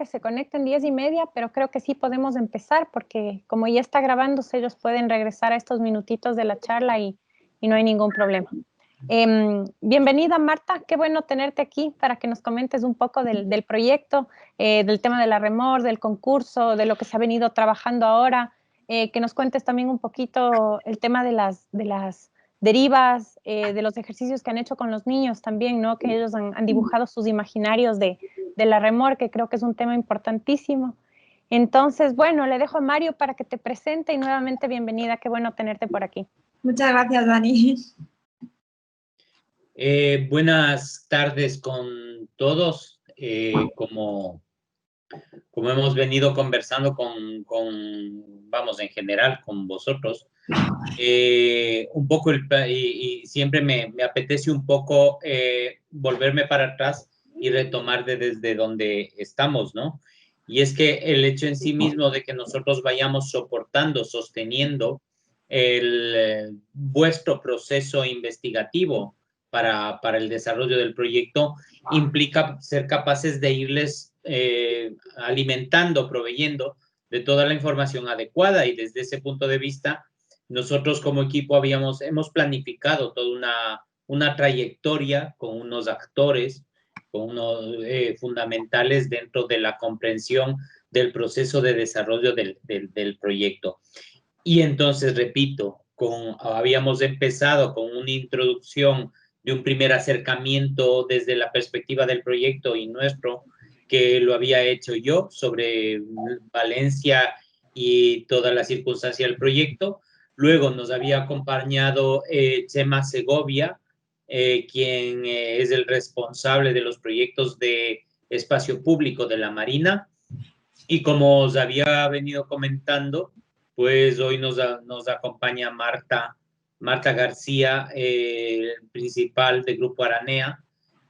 que se conecten 10:30, pero creo que sí podemos empezar porque como ya está grabándose, ellos pueden regresar a estos minutitos de la charla y no hay ningún problema. Bienvenida, Marta, qué bueno tenerte aquí para que nos comentes un poco del proyecto, del tema de la Remor, del concurso, de lo que se ha venido trabajando ahora, que nos cuentes también un poquito el tema de las derivas, de los ejercicios que han hecho con los niños también, ¿no? Que ellos han dibujado sus imaginarios de la Remor, que creo que es un tema importantísimo. Entonces, bueno, le dejo a Mario para que te presente y nuevamente bienvenida, qué bueno tenerte por aquí. Muchas gracias, Dani. Buenas tardes con todos. Como hemos venido conversando vamos, en general con vosotros, un poco, y siempre me apetece un poco volverme para atrás y retomar desde donde estamos, ¿no? Y es que el hecho en sí mismo de que nosotros vayamos soportando, sosteniendo vuestro proceso investigativo para el desarrollo del proyecto implica ser capaces de irles alimentando, proveyendo de toda la información adecuada, y desde ese punto de vista nosotros como equipo hemos planificado toda una trayectoria con unos actores, con unos fundamentales dentro de la comprensión del proceso de desarrollo del proyecto. Y entonces, repito, habíamos empezado con una introducción de un primer acercamiento desde la perspectiva del proyecto y nuestro, que lo había hecho yo sobre Valencia y toda la circunstancia del proyecto. Luego nos había acompañado Chema Segovia, quien es el responsable de los proyectos de espacio público de la Marina. Y como os había venido comentando, pues hoy nos acompaña Marta García, principal del Grupo Aranea,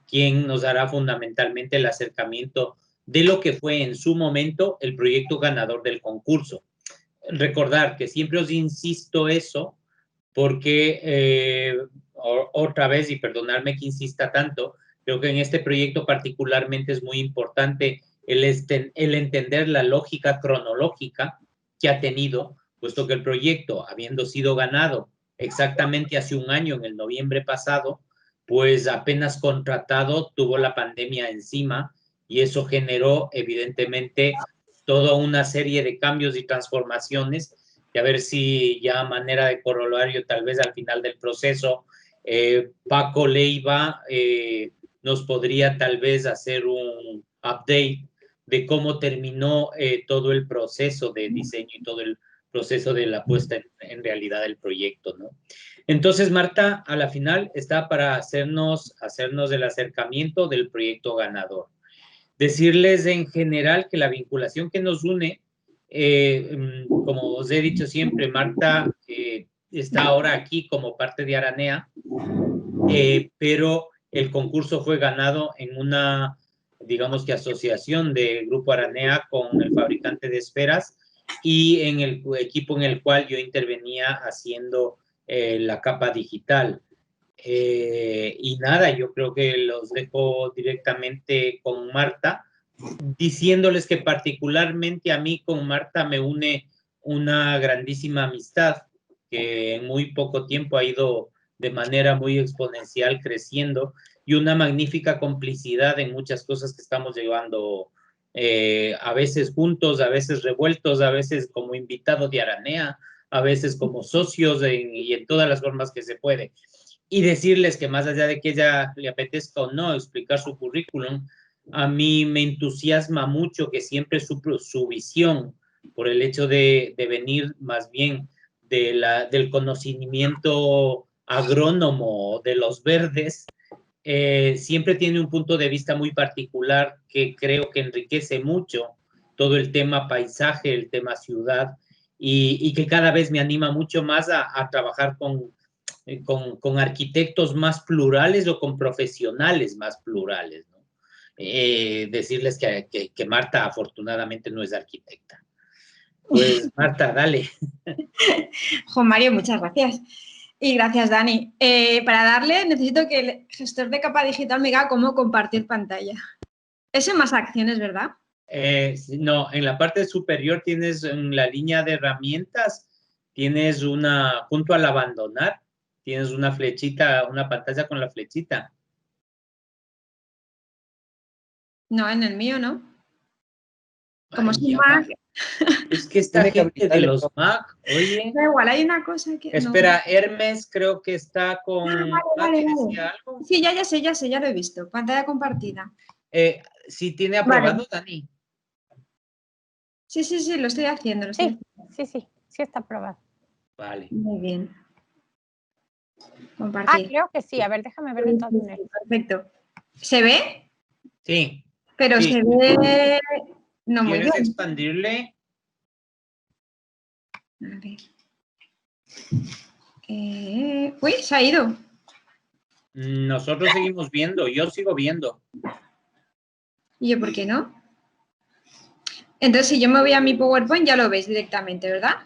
quien nos hará fundamentalmente el acercamiento de lo que fue en su momento el proyecto ganador del concurso. Recordar que siempre os insisto eso, porque otra vez, y perdonadme que insista tanto, creo que en este proyecto particularmente es muy importante el entender la lógica cronológica que ha tenido, puesto que el proyecto, habiendo sido ganado exactamente hace un año, en el noviembre pasado, pues apenas contratado tuvo la pandemia encima, y eso generó evidentemente toda una serie de cambios y transformaciones, y a ver si ya a manera de corolario, tal vez al final del proceso, Paco Leiva nos podría tal vez hacer un update de cómo terminó todo el proceso de diseño y todo el proceso de la puesta en realidad del proyecto, ¿no? Entonces, Marta, a la final está para hacernos el acercamiento del proyecto ganador. Decirles en general que la vinculación que nos une, como os he dicho siempre, Marta está ahora aquí como parte de Aranea, pero el concurso fue ganado en una, digamos que asociación de Grupo Aranea con el fabricante de esferas, y en el equipo en el cual yo intervenía haciendo la capa digital. Y nada, yo creo que los dejo directamente con Marta, diciéndoles que particularmente a mí con Marta me une una grandísima amistad que en muy poco tiempo ha ido de manera muy exponencial creciendo, y una magnífica complicidad en muchas cosas que estamos llevando, a veces juntos, a veces revueltos, a veces como invitados de Aranea, a veces como socios y en todas las formas que se puede. Y decirles que más allá de que ella le apetezca o no explicar su currículum, a mí me entusiasma mucho que siempre su visión, por el hecho de venir más bien del conocimiento agrónomo de los verdes, siempre tiene un punto de vista muy particular que creo que enriquece mucho todo el tema paisaje, el tema ciudad, y que cada vez me anima mucho más a trabajar con arquitectos más plurales o con profesionales más plurales, ¿no? Decirles que Marta afortunadamente no es arquitecta. Pues Marta, dale. Juan Mario, muchas gracias. Y gracias, Dani. Para darle, necesito que el gestor de capa digital me diga cómo compartir pantalla. Es en más acciones, ¿verdad? No, en la parte superior tienes en la línea de herramientas, tienes junto al abandonar, tienes una flechita, una pantalla con la flechita. No, en el mío no. Como Ay, es un ya Mac. Es que esta gente de los Mac, oye. Da igual, hay una cosa que... Espera, no. Hermes creo que está con... Vale. ¿decía algo? Sí, ya sé, ya lo he visto. Pantalla compartida. Sí, tiene aprobado, Dani. Sí, lo estoy haciendo. Sí está aprobado. Vale. Muy bien. Compartir. Creo que sí. A ver, déjame ver de todas maneras. Perfecto. ¿Se ve? Sí. Pero sí. se ve... No muy bien. ¿Quieres expandirle? A ver. Uy, se ha ido. Nosotros seguimos viendo, yo sigo viendo. ¿Y yo por qué no? Entonces, si yo me voy a mi PowerPoint, ya lo veis directamente, ¿verdad?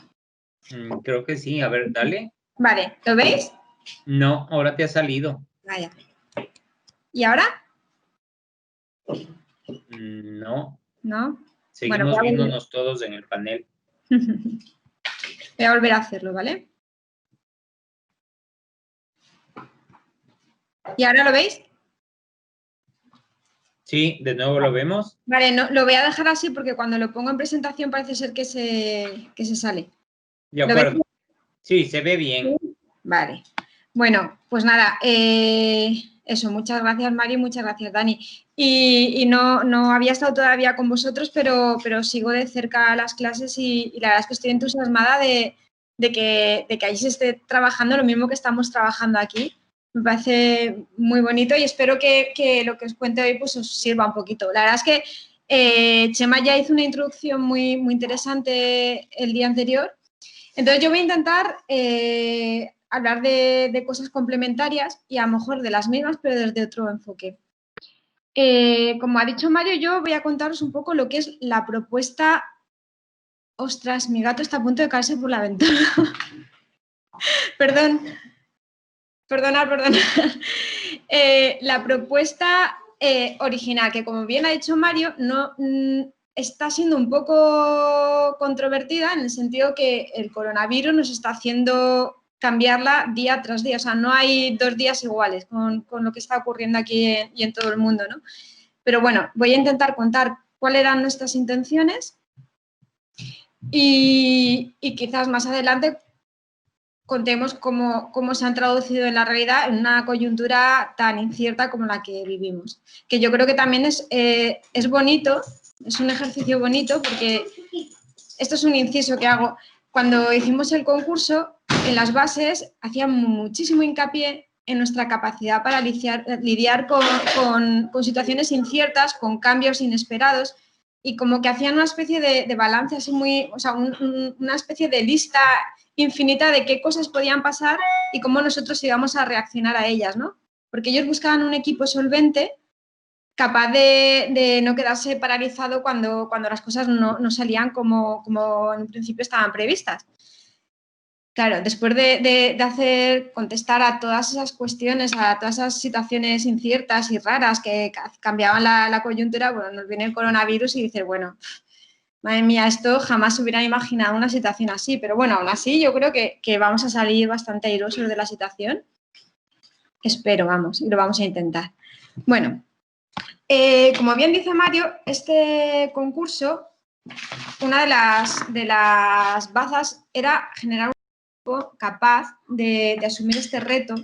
Creo que sí. A ver, dale. Vale, ¿lo veis? No, ahora te ha salido. Vaya. ¿Y ahora? No. ¿No? Seguimos Bueno, viéndonos todos en el panel. Voy a volver a hacerlo, ¿vale? ¿Y ahora lo veis? Sí, de nuevo lo vemos. Vale, no, lo voy a dejar así porque cuando lo pongo en presentación parece ser que se sale. De acuerdo. Sí, se ve bien. Vale. Bueno, pues nada, eso, muchas gracias Mari, muchas gracias Dani. Y no había estado todavía con vosotros, pero sigo de cerca las clases y la verdad es que estoy entusiasmada de que allí se esté trabajando lo mismo que estamos trabajando aquí. Me parece muy bonito y espero que lo que os cuente hoy pues os sirva un poquito. La verdad es que Chema ya hizo una introducción muy interesante el día anterior. Entonces yo voy a intentar hablar de cosas complementarias y a lo mejor de las mismas, pero desde otro enfoque. Como ha dicho Mario, yo voy a contaros un poco lo que es la propuesta... Ostras, mi gato está a punto de caerse por la ventana. Perdonad. La propuesta original, que como bien ha dicho Mario, no está siendo un poco controvertida en el sentido que el coronavirus nos está haciendo cambiarla día tras día. O sea, no hay 2 días iguales con lo que está ocurriendo aquí y en todo el mundo, ¿no? Pero bueno, voy a intentar contar cuáles eran nuestras intenciones y quizás más adelante contemos cómo se han traducido en la realidad en una coyuntura tan incierta como la que vivimos. Que yo creo que también es bonito, es un ejercicio bonito, porque esto es un inciso que hago. Cuando hicimos el concurso, en las bases hacía muchísimo hincapié en nuestra capacidad para lidiar con situaciones inciertas, con cambios inesperados, y como que hacían una especie de balance así muy, o sea, una especie de lista infinita de qué cosas podían pasar y cómo nosotros íbamos a reaccionar a ellas, ¿no? Porque ellos buscaban un equipo solvente, capaz de no quedarse paralizado cuando las cosas no salían como en un principio estaban previstas. Claro, después de contestar a todas esas cuestiones, a todas esas situaciones inciertas y raras que cambiaban la coyuntura, bueno, nos viene el coronavirus y dices, bueno, madre mía, esto jamás se hubiera imaginado una situación así, pero bueno, aún así yo creo que vamos a salir bastante airosos de la situación. Espero, vamos, y lo vamos a intentar. Bueno, como bien dice Mario, este concurso, una de las bazas era generar un equipo capaz de asumir este reto,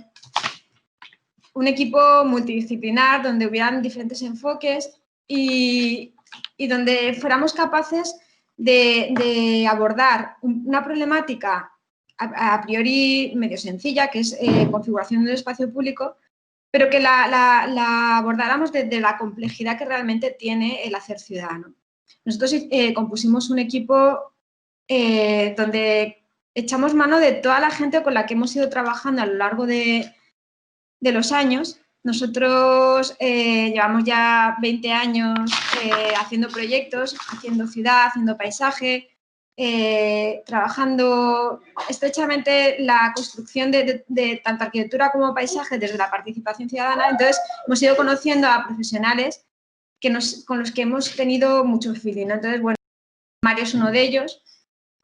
un equipo multidisciplinar donde hubieran diferentes enfoques y donde fuéramos capaces de abordar una problemática a priori medio sencilla, que es configuración del espacio público, pero que la abordáramos desde la complejidad que realmente tiene el hacer ciudadano. Nosotros compusimos un equipo donde echamos mano de toda la gente con la que hemos ido trabajando a lo largo de los años. Nosotros llevamos ya 20 años haciendo proyectos, haciendo ciudad, haciendo paisaje, trabajando estrechamente la construcción de tanto arquitectura como paisaje desde la participación ciudadana. Entonces, hemos ido conociendo a profesionales con los que hemos tenido mucho feeling, ¿no? Entonces, bueno, Mario es uno de ellos,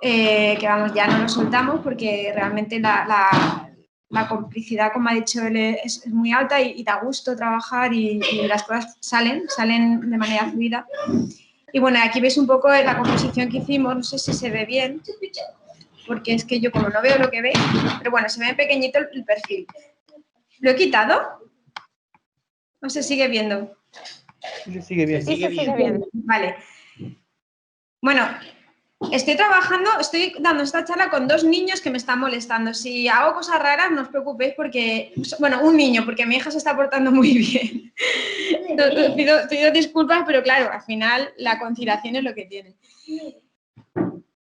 que vamos, ya no lo soltamos porque realmente la complicidad, como ha dicho él, es muy alta y da gusto trabajar y las cosas salen de manera fluida. Y bueno, aquí veis un poco la composición que hicimos, no sé si se ve bien, porque es que yo como no veo lo que veis, pero bueno, se ve pequeñito el perfil. ¿Lo he quitado? ¿O se sigue viendo? Se sigue bien. Sí, se sigue viendo. Vale. Bueno, estoy dando esta charla con 2 niños que me están molestando. Si hago cosas raras, no os preocupéis porque... Bueno, un niño, porque mi hija se está portando muy bien. Pido disculpas, pero claro, al final la conciliación es lo que tiene.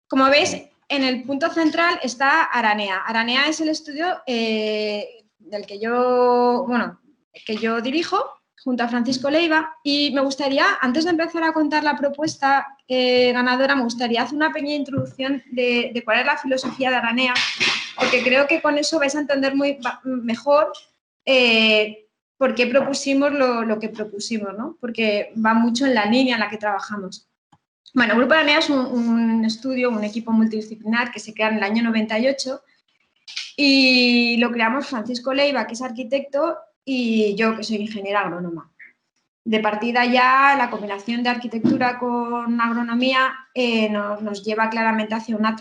Como veis, en el punto central está Aranea. Aranea es el estudio del que yo dirijo, junto a Francisco Leiva, y me gustaría, antes de empezar a contar la propuesta ganadora, me gustaría hacer una pequeña introducción de cuál es la filosofía de Aranea, porque creo que con eso vais a entender mejor por qué propusimos lo que propusimos, ¿no? Porque va mucho en la línea en la que trabajamos. Bueno, Grupo Aranea es un estudio, un equipo multidisciplinar que se crea en el año 98 y lo creamos Francisco Leiva, que es arquitecto, y yo, que soy ingeniera agrónoma. De partida ya, la combinación de arquitectura con agronomía nos lleva claramente hacia una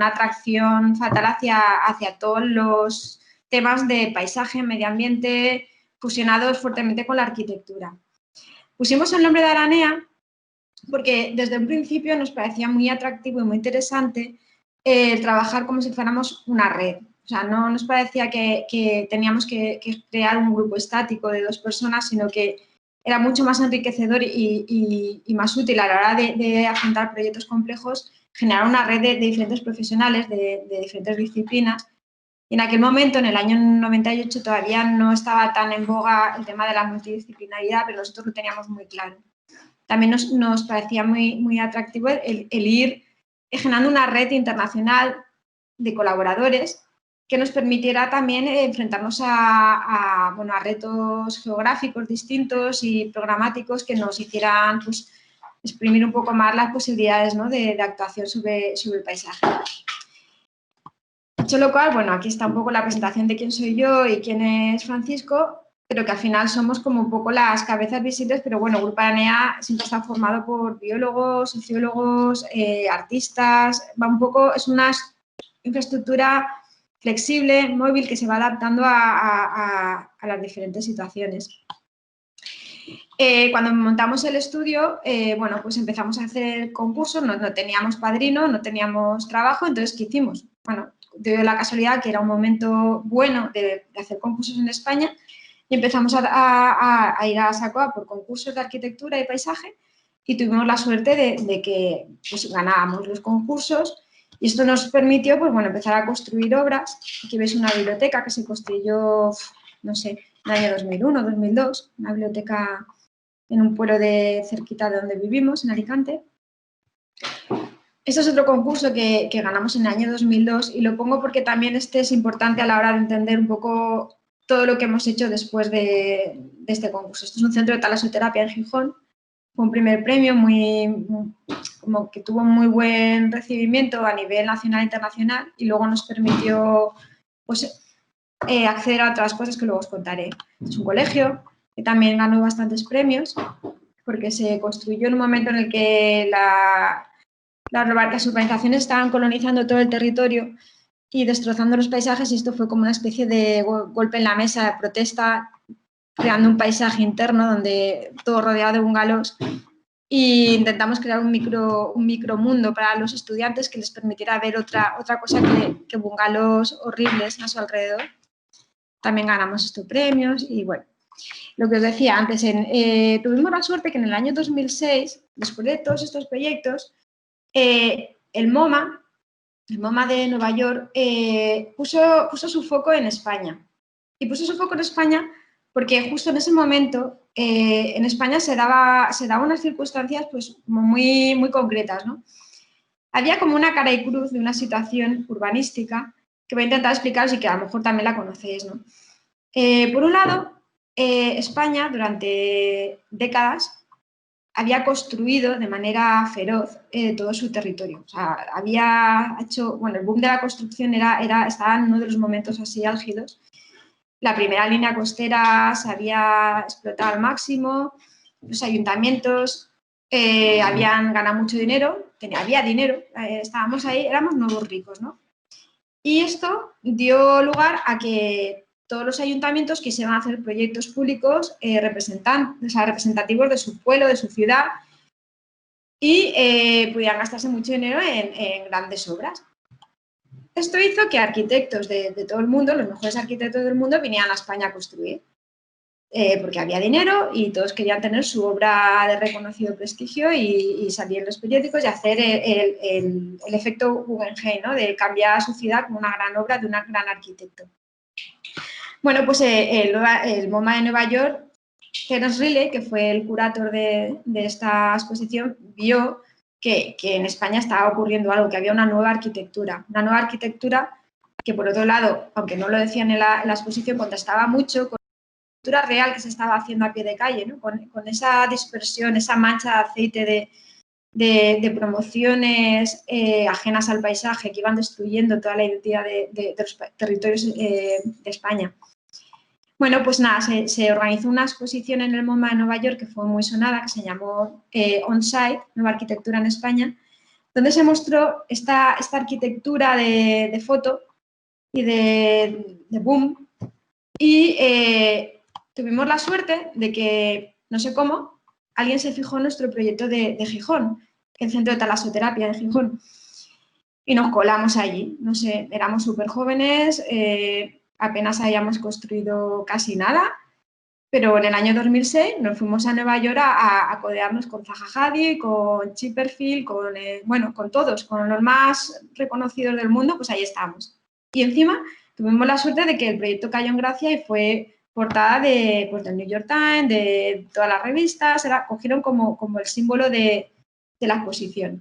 atracción fatal hacia todos los temas de paisaje, medio ambiente, fusionados fuertemente con la arquitectura. Pusimos el nombre de Aranea porque desde un principio nos parecía muy atractivo y muy interesante trabajar como si fuéramos una red. O sea, no nos parecía que teníamos que crear un grupo estático de 2 personas, sino que era mucho más enriquecedor y más útil a la hora de afrontar proyectos complejos, generar una red de diferentes profesionales, de diferentes disciplinas. Y en aquel momento, en el año 98, todavía no estaba tan en boga el tema de la multidisciplinaridad, pero nosotros lo teníamos muy claro. También nos parecía muy atractivo el ir generando una red internacional de colaboradores que nos permitiera también enfrentarnos a retos geográficos distintos y programáticos que nos hicieran pues, exprimir un poco más las posibilidades, ¿no? de actuación sobre el paisaje. Dicho lo cual, bueno, aquí está un poco la presentación de quién soy yo y quién es Francisco, pero que al final somos como un poco las cabezas visibles, pero bueno, Grupo Aranea siempre está formado por biólogos, sociólogos, artistas, es una infraestructura flexible, móvil, que se va adaptando a las diferentes situaciones. Cuando montamos el estudio, pues empezamos a hacer concursos, no teníamos padrino, no teníamos trabajo, entonces, ¿qué hicimos? Bueno, dio la casualidad que era un momento bueno de hacer concursos en España y empezamos a ir a saco por concursos de arquitectura y paisaje y tuvimos la suerte de que pues, ganábamos los concursos y esto nos permitió pues, empezar a construir obras. Aquí veis una biblioteca que se construyó, no sé, en el año 2001, 2002, una biblioteca en un pueblo cerquita de donde vivimos, en Alicante. Este es otro concurso que ganamos en el año 2002 y lo pongo porque también este es importante a la hora de entender un poco todo lo que hemos hecho después de este concurso. Esto es un centro de talasoterapia en Gijón. Fue un primer premio como que tuvo muy buen recibimiento a nivel nacional e internacional y luego nos permitió pues, acceder a otras cosas que luego os contaré. Es un colegio que también ganó bastantes premios porque se construyó en un momento en el que las urbanizaciones estaban colonizando todo el territorio y destrozando los paisajes y esto fue como una especie de golpe en la mesa de protesta, creando un paisaje interno donde todo rodeado de bungalows e intentamos crear un micromundo para los estudiantes que les permitiera ver otra cosa que bungalows horribles a su alrededor. También ganamos estos premios y bueno, lo que os decía antes, tuvimos la suerte que en el año 2006, después de todos estos proyectos, el MoMA de Nueva York puso su foco en España. Y puso su foco en España porque justo en ese momento en España se daban unas circunstancias pues, como muy concretas, ¿no? Había como una cara y cruz de una situación urbanística que voy a intentar explicaros y que a lo mejor también la conocéis, ¿no? Por un lado, España durante décadas había construido de manera feroz todo su territorio. O sea, había hecho, bueno, el boom de la construcción estaba en uno de los momentos así álgidos. La primera línea costera se había explotado al máximo, los ayuntamientos habían ganado mucho dinero, había dinero, estábamos ahí, éramos nuevos ricos, ¿no? Y esto dio lugar a que todos los ayuntamientos quisieran hacer proyectos públicos representativos de su pueblo, de su ciudad, y pudieran gastarse mucho dinero en grandes obras. Esto hizo que arquitectos de todo el mundo, los mejores arquitectos del mundo, vinieran a España a construir, porque había dinero y todos querían tener su obra de reconocido prestigio y salir en los periódicos y hacer el efecto Guggenheim, ¿no? De cambiar a su ciudad como una gran obra de un gran arquitecto. Bueno, pues el MoMA de Nueva York, Terence Riley, que fue el curator de esta exposición, vio que en España estaba ocurriendo algo, que había una nueva arquitectura que, por otro lado, aunque no lo decían en la exposición, contrastaba mucho con la arquitectura real que se estaba haciendo a pie de calle, ¿no? Con esa dispersión, esa mancha de aceite de promociones ajenas al paisaje que iban destruyendo toda la identidad de los territorios de España. Bueno, pues nada, se organizó una exposición en el MoMA de Nueva York que fue muy sonada, que se llamó On-Site, Nueva Arquitectura en España, donde se mostró esta arquitectura de foto y de boom. Y tuvimos la suerte de que, no sé cómo, alguien se fijó en nuestro proyecto de Gijón, el Centro de Talasoterapia de Gijón. Y nos colamos allí, no sé, éramos súper jóvenes, apenas habíamos construido casi nada, pero en el año 2006 nos fuimos a Nueva York a codearnos con Zaha Hadid, con Chipperfield, con todos, con los más reconocidos del mundo, pues ahí estamos. Y encima tuvimos la suerte de que el proyecto cayó en gracia y fue portada del New York Times, de todas las revistas, cogieron como el símbolo de la exposición.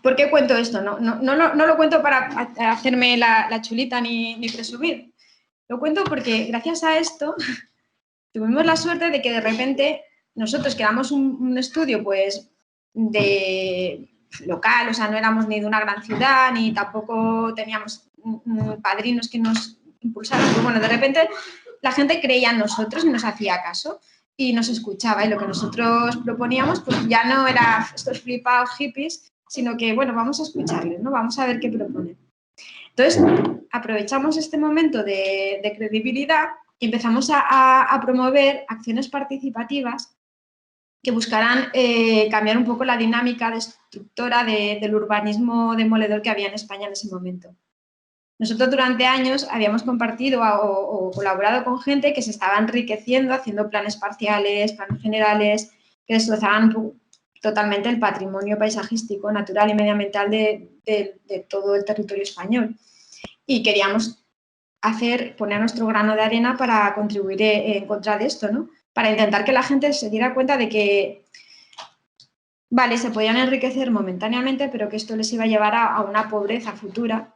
¿Por qué cuento esto? No lo cuento para hacerme la chulita ni presumir. Lo cuento porque gracias a esto tuvimos la suerte de que de repente nosotros que éramos un estudio pues de local, o sea, no éramos ni de una gran ciudad, ni tampoco teníamos padrinos que nos impulsaran. Pues bueno, de repente la gente creía en nosotros y nos hacía caso y nos escuchaba, y lo que nosotros proponíamos pues ya no era estos flipados hippies, sino que, bueno, vamos a escucharles, ¿no? Vamos a ver qué proponen. Entonces, aprovechamos este momento de credibilidad y empezamos a promover acciones participativas que buscaran cambiar un poco la dinámica destructora del urbanismo demoledor que había en España en ese momento. Nosotros durante años habíamos compartido o colaborado con gente que se estaba enriqueciendo haciendo planes parciales, planes generales, que destrozaban totalmente el patrimonio paisajístico, natural y medioambiental de todo el territorio español. Y queríamos poner nuestro grano de arena para contribuir en contra de esto, ¿no? Para intentar que la gente se diera cuenta de que, vale, se podían enriquecer momentáneamente, pero que esto les iba a llevar a una pobreza futura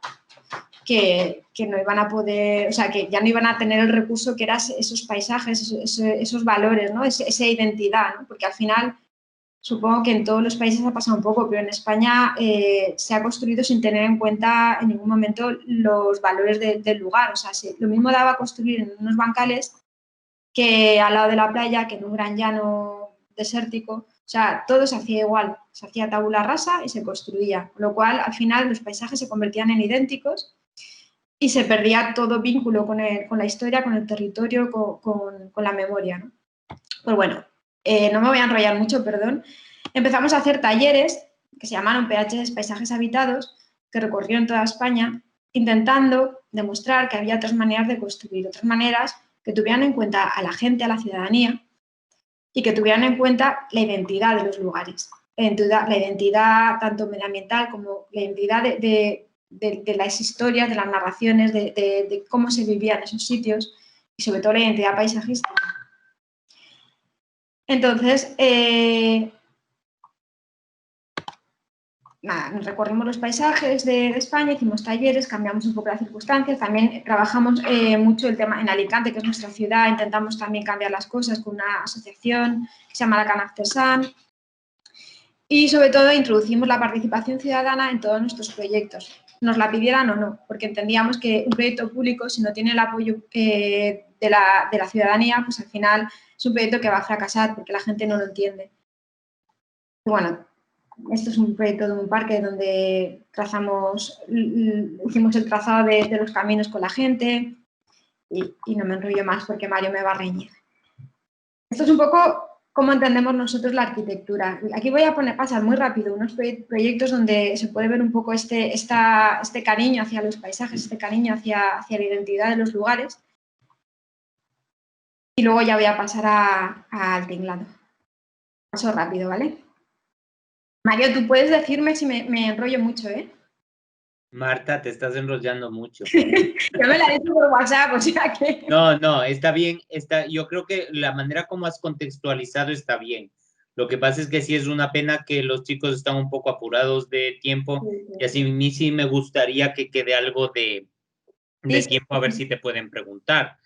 que no iban a poder, o sea, que ya no iban a tener el recurso que eran esos paisajes, esos valores, ¿no? Esa identidad, ¿no? Porque al final, supongo que en todos los países ha pasado un poco, pero en España se ha construido sin tener en cuenta en ningún momento los valores del lugar. O sea, lo mismo daba construir en unos bancales que al lado de la playa, que en un gran llano desértico. O sea, todo se hacía igual. Se hacía tabula rasa y se construía. Con lo cual, al final, los paisajes se convertían en idénticos y se perdía todo vínculo con la historia, con el territorio, con la memoria, ¿no? Pues bueno, no me voy a enrollar mucho, perdón. Empezamos a hacer talleres que se llamaron PHs, Paisajes Habitados, que recorrieron toda España, intentando demostrar que había otras maneras de construir, otras maneras que tuvieran en cuenta a la gente, a la ciudadanía, y que tuvieran en cuenta la identidad de los lugares, la identidad tanto medioambiental como la identidad de las historias, de las narraciones, de cómo se vivía en esos sitios y sobre todo la identidad paisajística. Entonces, nada, recorrimos los paisajes de España, hicimos talleres, cambiamos un poco las circunstancias, también trabajamos mucho el tema en Alicante, que es nuestra ciudad, intentamos también cambiar las cosas con una asociación que se llama la Canactesan y sobre todo introducimos la participación ciudadana en todos nuestros proyectos, nos la pidieran o no, porque entendíamos que un proyecto público, si no tiene el apoyo de la ciudadanía, pues al final es un proyecto que va a fracasar porque la gente no lo entiende. Y bueno, esto es un proyecto de un parque donde hicimos el trazado de los caminos con la gente y no me enrollo más porque Mario me va a reñir. Esto es un poco cómo entendemos nosotros la arquitectura. Aquí voy a pasar muy rápido unos proyectos donde se puede ver un poco este cariño hacia los paisajes, este cariño hacia la identidad de los lugares. Y luego ya voy a pasar al tinglado. Paso rápido, ¿vale? Mario, tú puedes decirme si me enrollo mucho, ¿eh? Marta, te estás enrollando mucho. Yo me la he dicho por WhatsApp, o sea que... No, está bien. Yo creo que la manera como has contextualizado está bien. Lo que pasa es que sí es una pena que los chicos están un poco apurados de tiempo y así a mí sí me gustaría que quede algo de tiempo a ver si te pueden preguntar.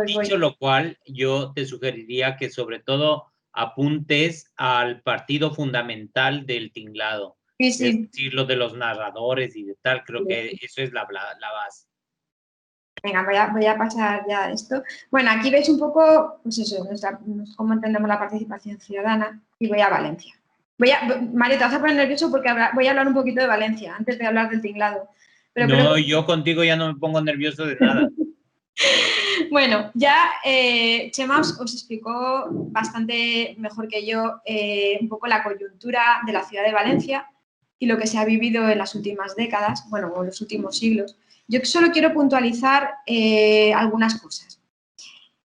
Dicho lo cual, yo te sugeriría que sobre todo apuntes al partido fundamental del tinglado. Sí. Es decir, lo de los narradores y de tal, creo que eso es la base. Venga, voy a pasar ya a esto. Bueno, aquí veis un poco, pues eso, cómo entendemos la participación ciudadana y voy a Valencia. Mario, te vas a poner nervioso porque voy a hablar un poquito de Valencia antes de hablar del tinglado. Pero no, yo contigo ya no me pongo nervioso de nada. Bueno, ya Chema os explicó bastante mejor que yo un poco la coyuntura de la ciudad de Valencia y lo que se ha vivido en las últimas décadas, bueno, o en los últimos siglos. Yo solo quiero puntualizar algunas cosas.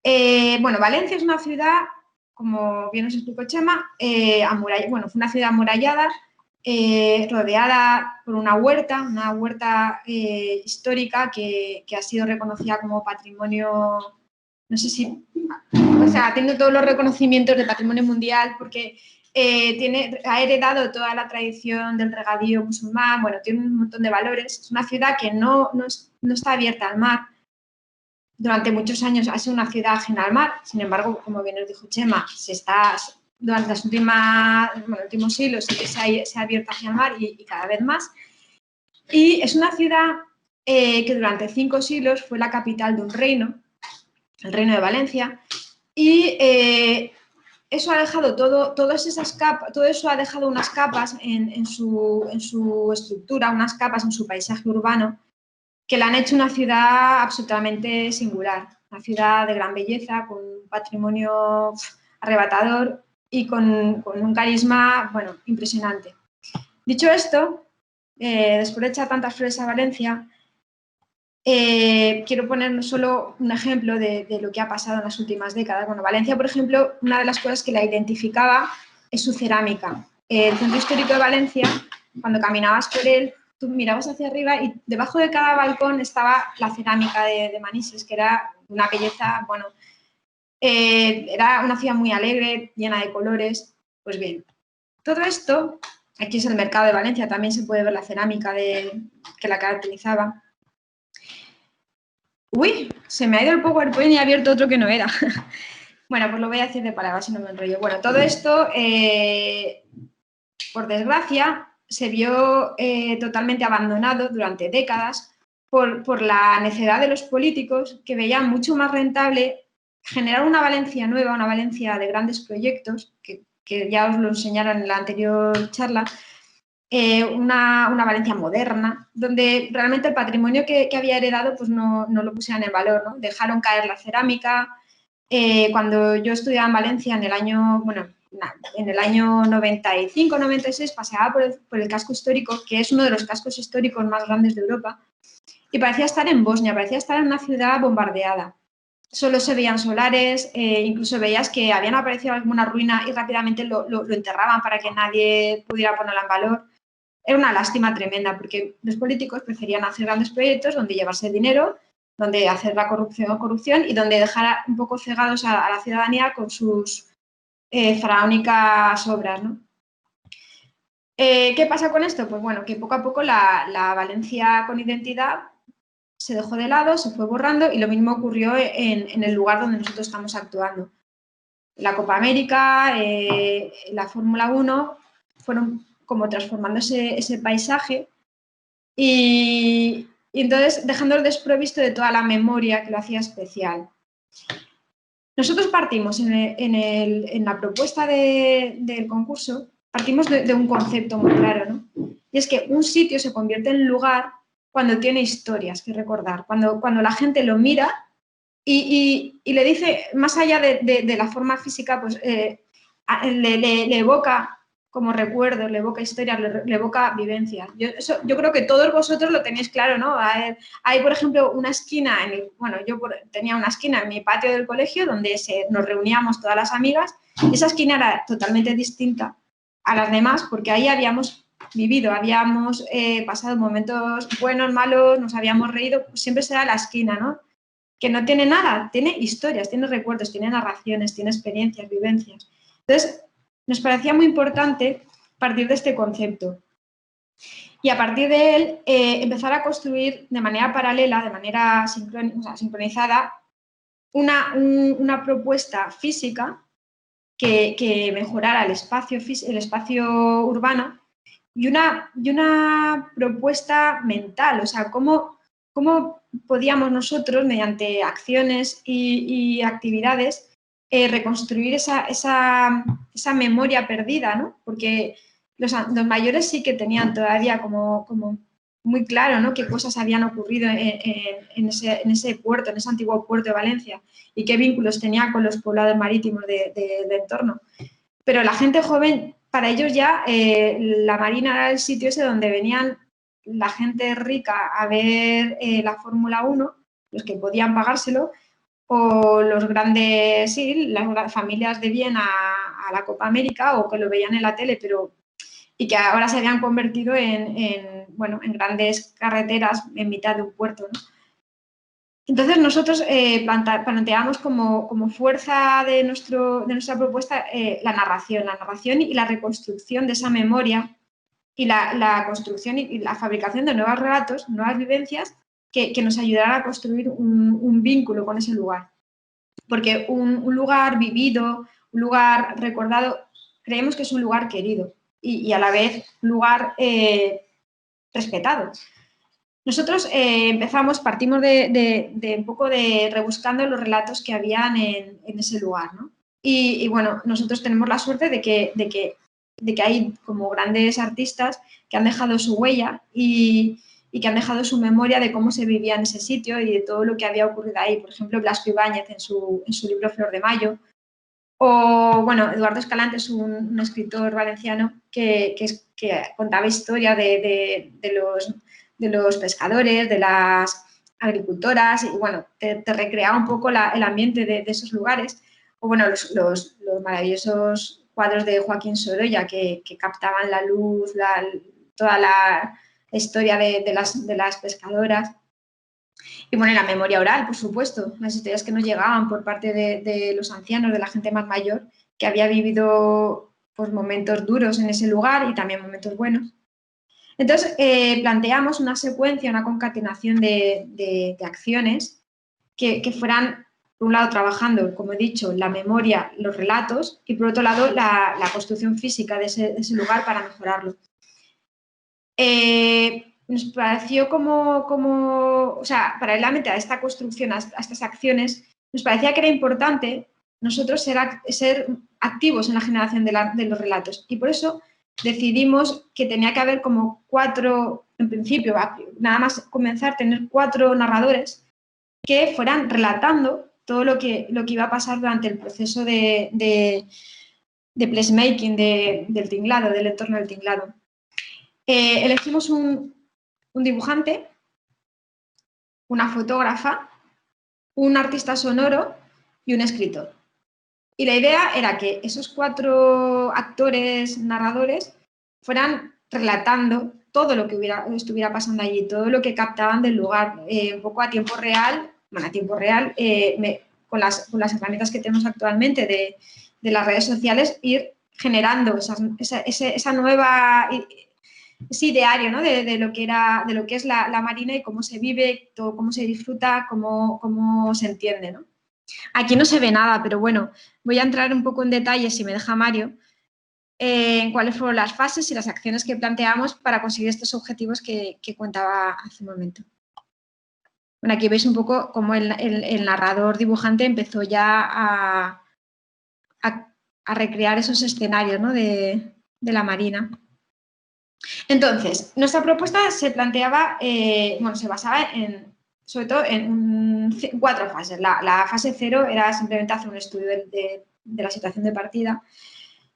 Bueno, Valencia es una ciudad, como bien os explicó Chema, fue una ciudad amurallada, rodeada por una huerta histórica que ha sido reconocida como patrimonio, no sé si, o sea, tiene todos los reconocimientos de patrimonio mundial porque ha heredado toda la tradición del regadío musulmán, bueno, tiene un montón de valores. Es una ciudad que no está abierta al mar. Durante muchos años ha sido una ciudad ajena al mar, sin embargo, como bien os dijo Chema, durante los últimos siglos sí que se ha abierto hacia el mar y cada vez más. Y es una ciudad que durante 5 siglos fue la capital de un reino, el Reino de Valencia, y eso ha dejado todo eso ha dejado unas capas en su estructura, unas capas en su paisaje urbano, que la han hecho una ciudad absolutamente singular, una ciudad de gran belleza, con un patrimonio arrebatador y con un carisma, bueno, impresionante. Dicho esto, después de echar tantas flores a Valencia, quiero poner solo un ejemplo de lo que ha pasado en las últimas décadas. Bueno, Valencia, por ejemplo, una de las cosas que la identificaba es su cerámica. El centro histórico de Valencia, cuando caminabas por él, tú mirabas hacia arriba y debajo de cada balcón estaba la cerámica de Manises, que era una belleza, bueno, era una ciudad muy alegre, llena de colores. Pues bien, todo esto, aquí es el mercado de Valencia, también se puede ver la cerámica que la caracterizaba. Uy, se me ha ido el PowerPoint y he abierto otro que no era. Bueno, pues lo voy a decir de palabras si no me enrollo. Bueno, todo esto, por desgracia, se vio totalmente abandonado durante décadas por la necedad de los políticos que veían mucho más rentable generar una Valencia nueva, una Valencia de grandes proyectos, que ya os lo enseñaron en la anterior charla, una Valencia moderna, donde realmente el patrimonio que había heredado pues no lo pusieron en valor, ¿no? Dejaron caer la cerámica. Cuando yo estudiaba en Valencia en el año 95-96 paseaba por el casco histórico, que es uno de los cascos históricos más grandes de Europa, y parecía estar en Bosnia, parecía estar en una ciudad bombardeada. Solo se veían solares, incluso veías que habían aparecido alguna ruina y rápidamente lo enterraban para que nadie pudiera ponerla en valor. Era una lástima tremenda porque los políticos preferían hacer grandes proyectos donde llevarse dinero, donde hacer la corrupción y donde dejar un poco cegados a la ciudadanía con sus faraónicas obras, ¿no? ¿Qué pasa con esto? Pues bueno, que poco a poco la Valencia con identidad se dejó de lado, se fue borrando y lo mismo ocurrió en el lugar donde nosotros estamos actuando. La Copa América, la Fórmula 1 fueron como transformando ese paisaje y entonces dejándolo desprovisto de toda la memoria que lo hacía especial. Nosotros partimos en la propuesta del concurso, partimos de un concepto muy claro, ¿no? Y es que un sitio se convierte en lugar cuando tiene historias que recordar, cuando la gente lo mira y le dice, más allá de la forma física, pues le evoca como recuerdos, le evoca historias, le evoca vivencias. Yo creo que todos vosotros lo tenéis claro, ¿no? Hay, por ejemplo, una esquina, yo tenía una esquina en mi patio del colegio donde nos reuníamos todas las amigas y esa esquina era totalmente distinta a las demás porque ahí habíamos vivido, habíamos pasado momentos buenos, malos, nos habíamos reído, pues siempre será la esquina, ¿no? Que no tiene nada, tiene historias, tiene recuerdos, tiene narraciones, tiene experiencias, vivencias. Entonces, nos parecía muy importante partir de este concepto y a partir de él empezar a construir de manera paralela, de manera sincronizada, una propuesta física que mejorara el espacio urbano y una propuesta mental, o sea, cómo podíamos nosotros, mediante acciones y actividades, reconstruir esa memoria perdida, ¿no? Porque los mayores sí que tenían todavía como muy claro, ¿no? Qué cosas habían ocurrido en ese puerto, en ese antiguo puerto de Valencia y qué vínculos tenía con los poblados marítimos del entorno. Pero la gente joven, para ellos ya la Marina era el sitio ese donde venían la gente rica a ver la Fórmula 1, los que podían pagárselo, o los grandes, sí, las familias de bien a la Copa América o que lo veían en la tele, y que ahora se habían convertido en grandes carreteras en mitad de un puerto, ¿no? Entonces nosotros planteamos como fuerza de nuestra propuesta la narración y la reconstrucción de esa memoria y la construcción y la fabricación de nuevos relatos, nuevas vivencias que nos ayudarán a construir un vínculo con ese lugar. Porque un lugar vivido, un lugar recordado, creemos que es un lugar querido y a la vez un lugar respetado. Nosotros partimos de un poco de rebuscando los relatos que habían en ese lugar, ¿no? Y bueno, nosotros tenemos la suerte de que hay como grandes artistas que han dejado su huella y que han dejado su memoria de cómo se vivía en ese sitio y de todo lo que había ocurrido ahí. Por ejemplo, Blasco Ibáñez en su libro Flor de Mayo. O, bueno, Eduardo Escalante es un escritor valenciano que contaba historia de los pescadores, de las agricultoras y, bueno, te recreaba un poco el ambiente de esos lugares. O, bueno, los maravillosos cuadros de Joaquín Sorolla que captaban la luz, toda la historia de las pescadoras. Y bueno, la memoria oral, por supuesto, las historias que nos llegaban por parte de los ancianos, de la gente más mayor, que había vivido pues, momentos duros en ese lugar y también momentos buenos. Entonces, planteamos una secuencia, una concatenación de acciones que fueran, por un lado, trabajando, como he dicho, la memoria, los relatos, y por otro lado, la construcción física de ese lugar para mejorarlo. Nos pareció o sea, paralelamente a esta construcción, a estas acciones, nos parecía que era importante nosotros ser activos en la generación de los relatos. Y por eso decidimos que tenía que haber como 4, en principio, nada más comenzar, tener 4 narradores que fueran relatando todo lo que iba a pasar durante el proceso de placemaking del tinglado, del entorno del tinglado. Elegimos un dibujante, una fotógrafa, un artista sonoro y un escritor. Y la idea era que esos 4 actores narradores fueran relatando todo lo que estuviera pasando allí, todo lo que captaban del lugar, un poco a tiempo real, con las herramientas que tenemos actualmente de las redes sociales, ir generando esa nueva, ese ideario, ¿no? de lo que es la marina y cómo se vive, todo, cómo se disfruta, cómo se entiende, ¿no? Aquí no se ve nada, pero bueno, voy a entrar un poco en detalle, si me deja Mario, en cuáles fueron las fases y las acciones que planteamos para conseguir estos objetivos que contaba hace un momento. Bueno, aquí veis un poco cómo el narrador dibujante empezó ya a recrear esos escenarios, ¿no? de la marina. Entonces, nuestra propuesta se planteaba, se basaba sobre todo en 4 fases. La fase 0 era simplemente hacer un estudio de la situación de partida,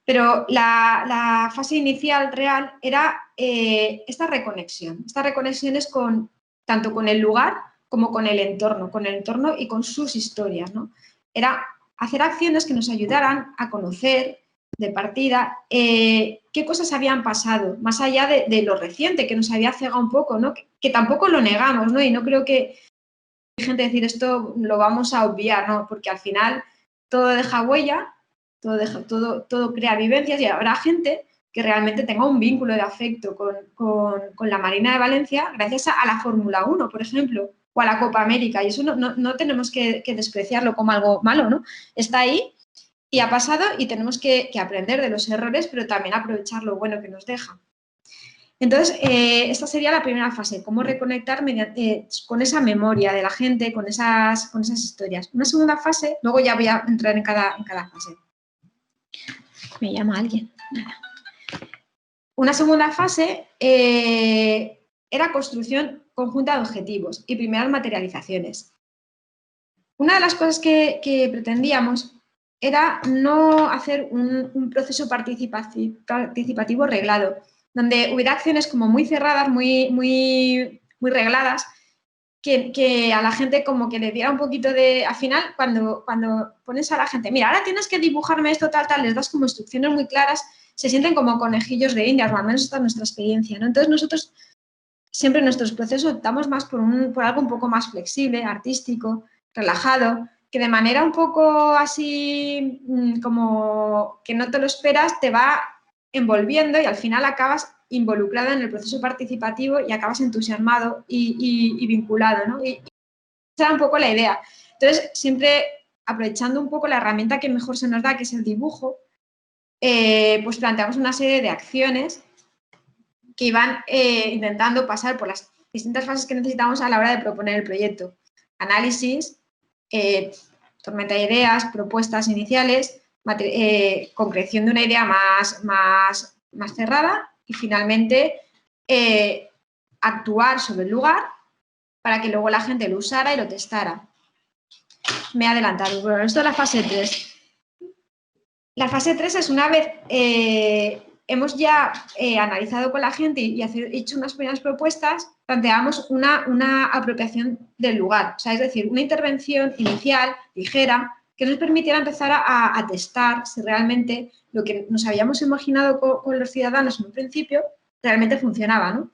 pero la fase inicial real era esta reconexión. Esta reconexión es tanto con el lugar como con el entorno y con sus historias, ¿no? Era hacer acciones que nos ayudaran a conocer de partida qué cosas habían pasado, más allá de lo reciente, que nos había cegado un poco, ¿no? Que tampoco lo negamos, ¿no? Y no creo que hay gente decir esto lo vamos a obviar, ¿no? Porque al final todo deja huella, todo crea vivencias y habrá gente que realmente tenga un vínculo de afecto con la Marina de Valencia gracias a la Fórmula 1, por ejemplo, o a la Copa América. Y eso no tenemos que despreciarlo como algo malo, ¿no? Está ahí y ha pasado y tenemos que aprender de los errores, pero también aprovechar lo bueno que nos deja. Entonces, esta sería la primera fase, cómo reconectar con esa memoria de la gente, con esas historias. Una segunda fase, luego ya voy a entrar en cada fase. Me llama alguien. Nada. Una segunda fase era construcción conjunta de objetivos y primeras materializaciones. Una de las cosas que pretendíamos era no hacer un proceso participativo reglado, donde hubiera acciones como muy cerradas, muy regladas, que a la gente como que le diera un poquito de... Al final, cuando pones a la gente, mira, ahora tienes que dibujarme esto, tal, les das como instrucciones muy claras, se sienten como conejillos de indias, o al menos esta es nuestra experiencia, ¿no? Entonces nosotros siempre en nuestros procesos optamos más por algo un poco más flexible, artístico, relajado, que de manera un poco así como que no te lo esperas, te va envolviendo y al final acabas involucrado en el proceso participativo y acabas entusiasmado y vinculado, ¿no? Y esa era un poco la idea. Entonces, siempre aprovechando un poco la herramienta que mejor se nos da, que es el dibujo, pues planteamos una serie de acciones que iban intentando pasar por las distintas fases que necesitamos a la hora de proponer el proyecto. Análisis, tormenta de ideas, propuestas iniciales, concreción de una idea más cerrada y finalmente actuar sobre el lugar para que luego la gente lo usara y lo testara. Me he adelantado. Bueno, esto es la fase 3. La fase 3 es una vez hemos ya analizado con la gente y hecho unas primeras propuestas, planteamos una apropiación del lugar. O sea, es decir, una intervención inicial, ligera, que nos permitiera empezar a testar si realmente lo que nos habíamos imaginado con los ciudadanos en un principio realmente funcionaba, ¿no?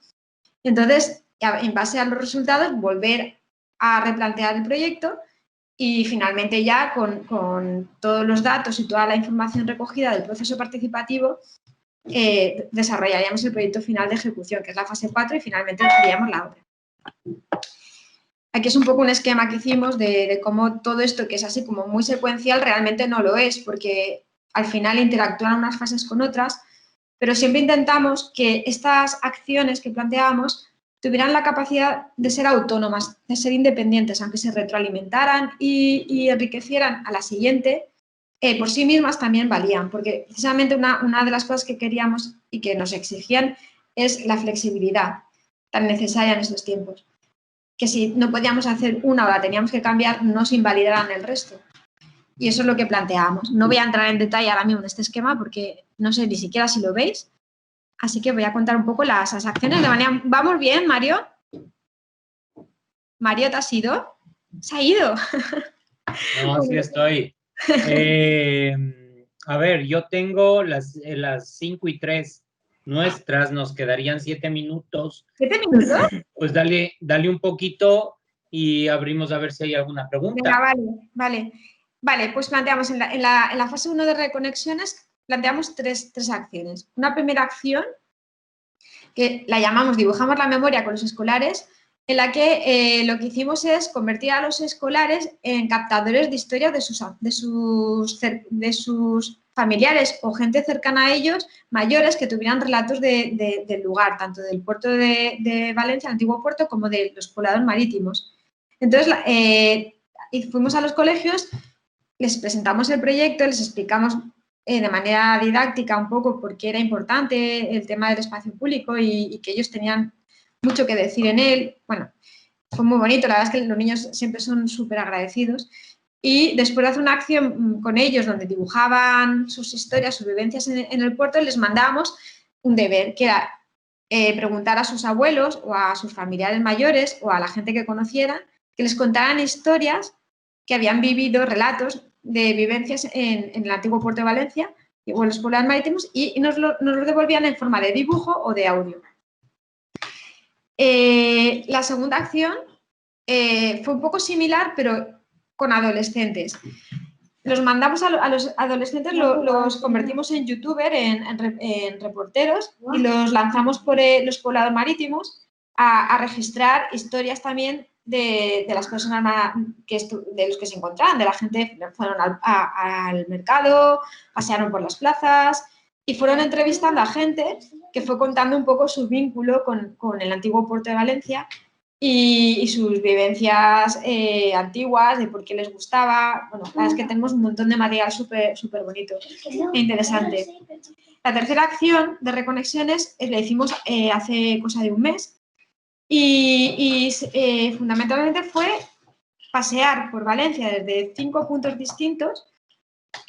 Entonces, en base a los resultados, volver a replantear el proyecto y finalmente ya con todos los datos y toda la información recogida del proceso participativo desarrollaríamos el proyecto final de ejecución, que es la fase 4 y finalmente haríamos la obra. Aquí es un poco un esquema que hicimos de cómo todo esto que es así como muy secuencial realmente no lo es, porque al final interactúan unas fases con otras, pero siempre intentamos que estas acciones que planteábamos tuvieran la capacidad de ser autónomas, de ser independientes, aunque se retroalimentaran y enriquecieran a la siguiente, por sí mismas también valían, porque precisamente una de las cosas que queríamos y que nos exigían es la flexibilidad tan necesaria en estos tiempos, que si no podíamos hacer una o la teníamos que cambiar, no se invalidaran el resto. Y eso es lo que planteábamos. No voy a entrar en detalle ahora mismo en este esquema porque no sé ni siquiera si lo veis, así que voy a contar un poco las acciones de manera... ¿Vamos bien, Mario? ¿Mario, te has ido? ¿Se ha ido? No, sí estoy. A ver, yo tengo las 5:03 nuestras, nos quedarían 7 minutos. ¿7 minutos? Pues dale un poquito y abrimos a ver si hay alguna pregunta. Venga, vale. Vale, pues planteamos en la fase 1 de reconexiones, planteamos tres acciones. Una primera acción, que la llamamos Dibujamos la memoria con los escolares, en la que lo que hicimos es convertir a los escolares en captadores de historias de sus familiares o gente cercana a ellos, mayores, que tuvieran relatos del lugar, tanto del puerto de Valencia, el antiguo puerto, como de los poblados marítimos. Entonces, fuimos a los colegios, les presentamos el proyecto, les explicamos de manera didáctica un poco por qué era importante el tema del espacio público y que ellos tenían mucho que decir en él. Bueno, fue muy bonito, la verdad es que los niños siempre son súper agradecidos. Y después de hacer una acción con ellos donde dibujaban sus historias, sus vivencias en el puerto, les mandábamos un deber, que era preguntar a sus abuelos o a sus familiares mayores o a la gente que conocieran, que les contaran historias que habían vivido, relatos de vivencias en el antiguo puerto de Valencia o en los poblados marítimos, y nos lo devolvían en forma de dibujo o de audio. La segunda acción fue un poco similar, pero con adolescentes. Los mandamos a los adolescentes, los convertimos en youtuber, en reporteros, y los lanzamos por los poblados marítimos a registrar historias también de las personas de los que se encontraban, de la gente. Fueron al mercado, pasearon por las plazas y fueron entrevistando a gente que fue contando un poco su vínculo con el antiguo puerto de Valencia y sus vivencias antiguas, de por qué les gustaba. Bueno, la verdad es que tenemos un montón de material súper bonito e interesante. La tercera acción de Reconexiones la hicimos hace cosa de un mes y fundamentalmente fue pasear por Valencia desde 5 puntos distintos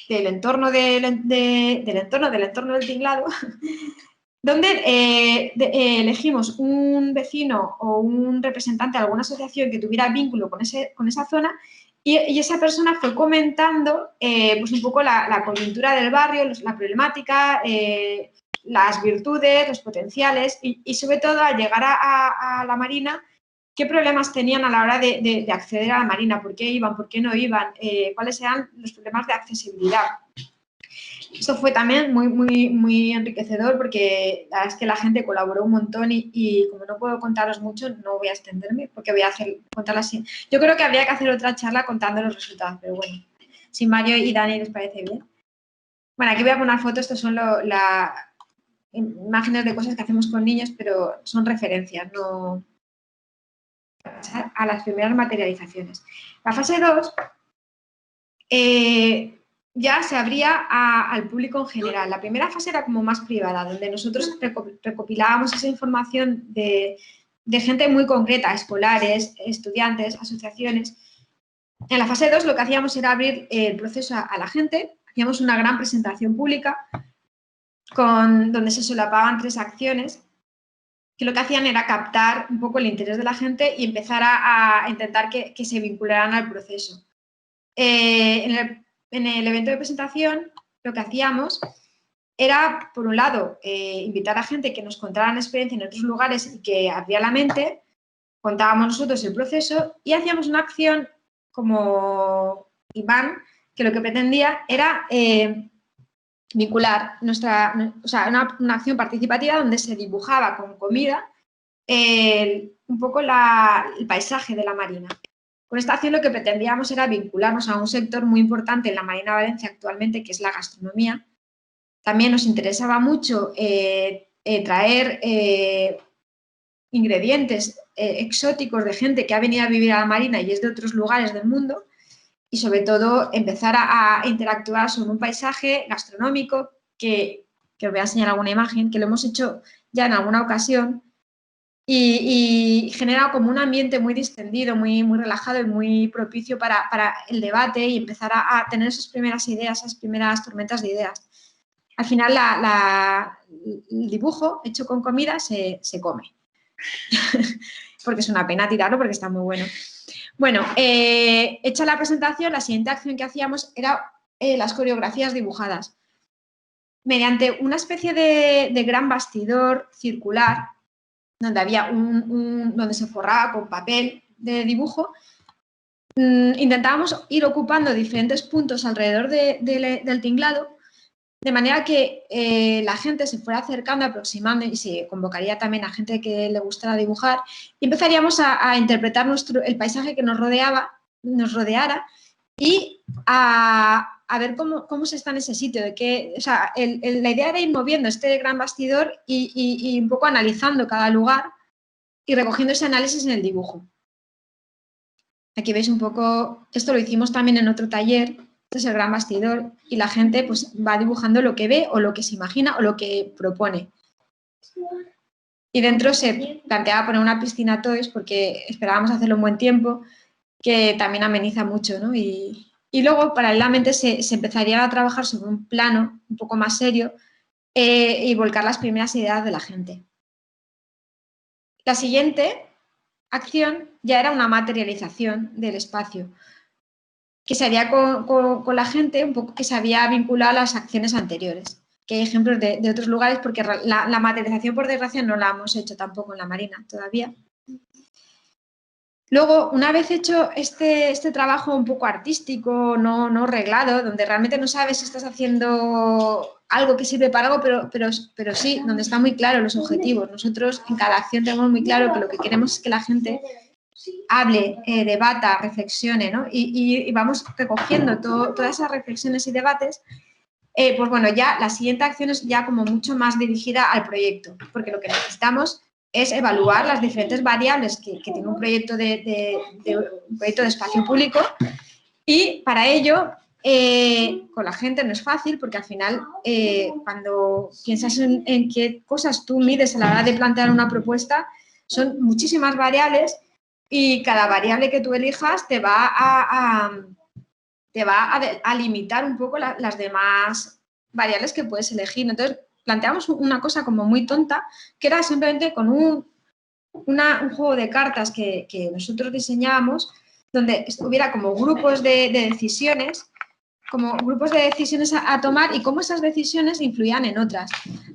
del entorno del Tinglado, donde elegimos un vecino o un representante de alguna asociación que tuviera vínculo con esa zona, y esa persona fue comentando pues un poco la coyuntura del barrio, la problemática, las virtudes, los potenciales y sobre todo, al llegar a la Marina, qué problemas tenían a la hora de acceder a la Marina, por qué iban, por qué no iban, cuáles eran los problemas de accesibilidad. Esto fue también muy enriquecedor, porque la verdad es que la gente colaboró un montón y como no puedo contaros mucho, no voy a extenderme porque voy a contarla así. Yo creo que habría que hacer otra charla contando los resultados, pero bueno, si Mario y Dani les parece bien. Bueno, aquí voy a poner fotos, estos son las imágenes de cosas que hacemos con niños, pero son referencias, no a las primeras materializaciones. La fase 2 ya se abría al público en general. La primera fase era como más privada, donde nosotros recopilábamos esa información de gente muy concreta, escolares, estudiantes, asociaciones. En la fase 2 lo que hacíamos era abrir el proceso a la gente, hacíamos una gran presentación pública donde se solapaban 3 acciones, que lo que hacían era captar un poco el interés de la gente y empezar a intentar que se vincularan al proceso. En el evento de presentación lo que hacíamos era, por un lado, invitar a gente que nos contaran experiencia en otros lugares y que abría la mente, contábamos nosotros el proceso y hacíamos una acción como imán, que lo que pretendía era vincular una acción participativa donde se dibujaba con comida un poco el paisaje de la Marina. Con esta acción lo que pretendíamos era vincularnos a un sector muy importante en la Marina de Valencia actualmente, que es la gastronomía. También nos interesaba mucho traer ingredientes exóticos de gente que ha venido a vivir a la Marina y es de otros lugares del mundo, y sobre todo empezar a interactuar sobre un paisaje gastronómico que os voy a enseñar alguna imagen, que lo hemos hecho ya en alguna ocasión, y genera como un ambiente muy distendido, muy relajado y muy propicio para el debate y empezar a tener esas primeras ideas, esas primeras tormentas de ideas. Al final el dibujo hecho con comida se come, porque es una pena tirarlo porque está muy bueno. Bueno, hecha la presentación, la siguiente acción que hacíamos era las coreografías dibujadas. Mediante una especie de gran bastidor circular, donde había donde se forraba con papel de dibujo, intentábamos ir ocupando diferentes puntos alrededor del tinglado de manera que la gente se fuera acercando, aproximando y se convocaría también a gente que le gustara dibujar y empezaríamos a interpretar el paisaje que nos rodeara y a ver cómo se está en ese sitio. O sea, la idea era ir moviendo este gran bastidor y un poco analizando cada lugar y recogiendo ese análisis en el dibujo. Aquí veis un poco, esto lo hicimos también en otro taller. Este es el gran bastidor y la gente pues va dibujando lo que ve o lo que se imagina o lo que propone. Y dentro se planteaba poner una piscina toys porque esperábamos hacerlo en buen tiempo, que también ameniza mucho, ¿no? Y luego, paralelamente, se empezaría a trabajar sobre un plano un poco más serio y volcar las primeras ideas de la gente. La siguiente acción ya era una materialización del espacio, que se haría con la gente, un poco que se había vinculado a las acciones anteriores. Que hay ejemplos de otros lugares, porque la materialización, por desgracia, no la hemos hecho tampoco en la Marina todavía. Luego, una vez hecho este trabajo un poco artístico, no reglado, donde realmente no sabes si estás haciendo algo que sirve para algo, pero sí, donde están muy claros los objetivos. Nosotros en cada acción tenemos muy claro que lo que queremos es que la gente hable, debata, reflexione, ¿no? Y vamos recogiendo todas esas reflexiones y debates. Pues bueno, ya la siguiente acción es ya como mucho más dirigida al proyecto, porque lo que necesitamos es evaluar las diferentes variables que tiene un proyecto de espacio público y para ello con la gente no es fácil porque al final cuando piensas en qué cosas tú mides a la hora de plantear una propuesta son muchísimas variables y cada variable que tú elijas te va a limitar un poco las demás variables que puedes elegir. Entonces, planteamos una cosa como muy tonta, que era simplemente con un juego de cartas que nosotros diseñábamos, donde hubiera como grupos de decisiones, a tomar y cómo esas decisiones influían en otras.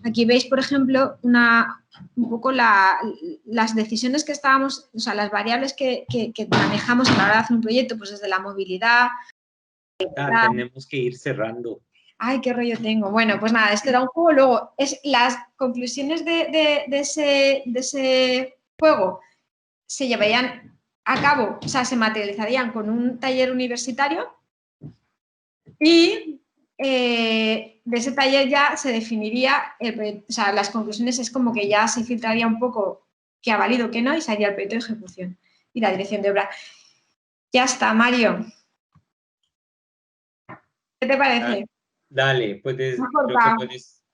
Aquí veis, por ejemplo, un poco las decisiones que estábamos, o sea, las variables que manejamos a la hora de hacer un proyecto, pues desde la movilidad. Tenemos que ir cerrando. Ay, qué rollo tengo. Bueno, pues nada, esto era un juego. Luego, las conclusiones de ese juego se llevarían a cabo, o sea, se materializarían con un taller universitario y de ese taller ya se definiría, o sea, las conclusiones es como que ya se filtraría un poco qué ha valido, qué no, y sería el proyecto de ejecución y la dirección de obra. Ya está, Mario. ¿Qué te parece? Dale, creo que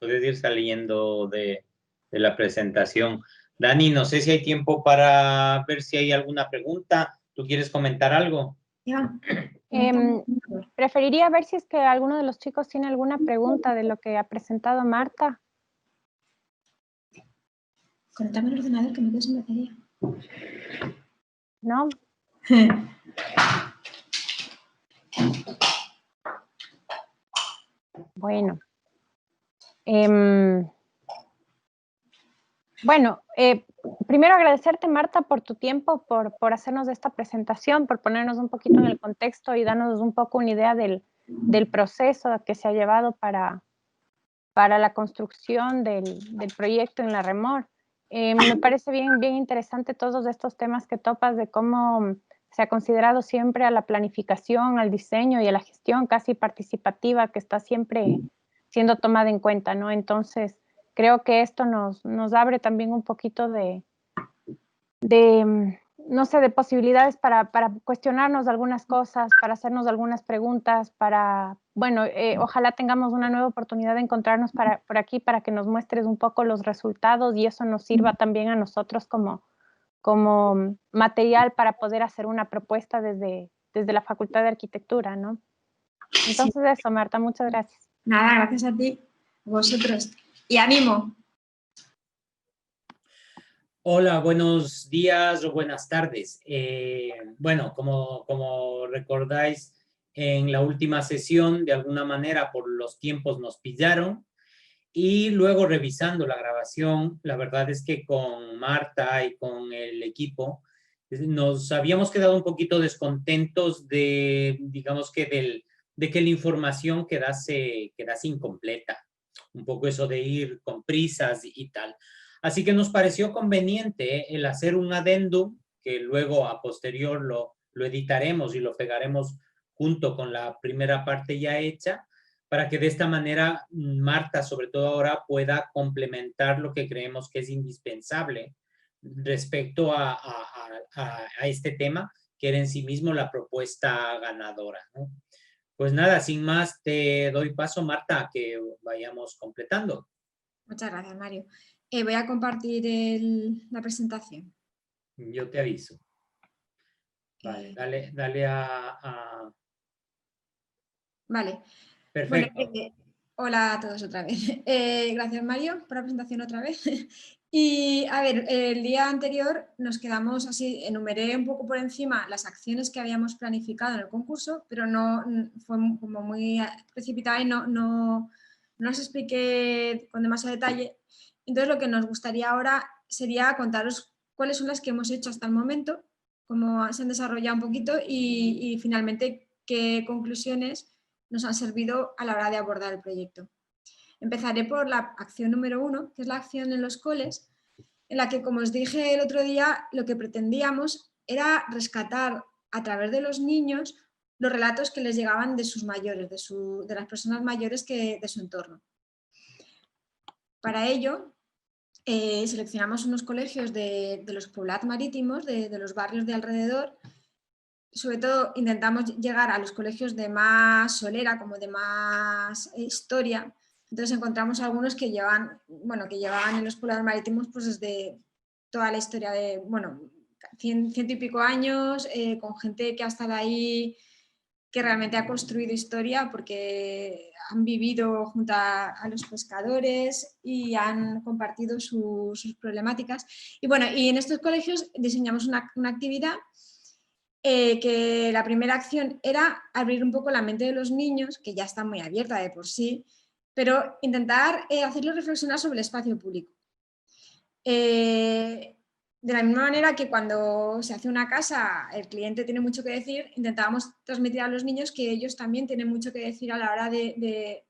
puedes ir saliendo de la presentación. Dani, no sé si hay tiempo para ver si hay alguna pregunta. ¿Tú quieres comentar algo? Preferiría ver si es que alguno de los chicos tiene alguna pregunta de lo que ha presentado Marta. Conéctame el ordenador que me quedo sin batería. ¿No? Bueno. Primero agradecerte, Marta, por tu tiempo, por hacernos esta presentación, por ponernos un poquito en el contexto y darnos un poco una idea del proceso que se ha llevado para la construcción del proyecto en la Remor. Me parece bien interesante todos estos temas que topas de cómo se ha considerado siempre a la planificación, al diseño y a la gestión casi participativa que está siempre siendo tomada en cuenta, ¿no? Entonces, creo que esto nos abre también un poquito no sé, de posibilidades para cuestionarnos algunas cosas, para hacernos algunas preguntas, bueno, ojalá tengamos una nueva oportunidad de encontrarnos por aquí para que nos muestres un poco los resultados y eso nos sirva también a nosotros como material para poder hacer una propuesta desde la Facultad de Arquitectura, ¿no? Entonces eso, Marta, muchas gracias. Nada, gracias a ti, a vosotros. Y ánimo. Hola, buenos días o buenas tardes. Bueno, como recordáis, en la última sesión, de alguna manera, por los tiempos nos pillaron y luego revisando la grabación, la verdad es que con Marta y con el equipo nos habíamos quedado un poquito descontentos digamos que que la información quedase incompleta. Un poco eso de ir con prisas y tal. Así que nos pareció conveniente el hacer un adendum, que luego a posterior lo editaremos y lo pegaremos junto con la primera parte ya hecha, para que de esta manera Marta, sobre todo ahora, pueda complementar lo que creemos que es indispensable respecto a este tema, que era en sí mismo la propuesta ganadora, ¿no? Pues nada, sin más, te doy paso, Marta, a que vayamos completando. Muchas gracias, Mario. Voy a compartir la presentación. Yo te aviso. Vale, dale a... Vale. Perfecto. Bueno, hola a todos otra vez. Gracias, Mario, por la presentación otra vez. Y a ver, el día anterior nos quedamos así, enumeré un poco por encima las acciones que habíamos planificado en el concurso, pero no fue como muy precipitada y no os expliqué con demasiado detalle. Entonces lo que nos gustaría ahora sería contaros cuáles son las que hemos hecho hasta el momento, cómo se han desarrollado un poquito y finalmente qué conclusiones nos han servido a la hora de abordar el proyecto. Empezaré por la acción número 1, que es la acción en los coles, en la que, como os dije el otro día, lo que pretendíamos era rescatar a través de los niños los relatos que les llegaban de sus mayores, de las personas mayores de su entorno. Para ello, seleccionamos unos colegios de los poblats marítimos, de los barrios de alrededor. Sobre todo intentamos llegar a los colegios de más solera, como de más historia. Entonces encontramos algunos que llevaban en los poblados marítimos pues desde toda la historia de, ciento y pico años, con gente que ha estado ahí, que realmente ha construido historia porque han vivido junto a los pescadores y han compartido sus problemáticas. Y bueno, y en estos colegios diseñamos una actividad que la primera acción era abrir un poco la mente de los niños, que ya está muy abierta de por sí, pero intentar hacerlos reflexionar sobre el espacio público. De la misma manera que cuando se hace una casa el cliente tiene mucho que decir, intentábamos transmitir a los niños que ellos también tienen mucho que decir a la hora de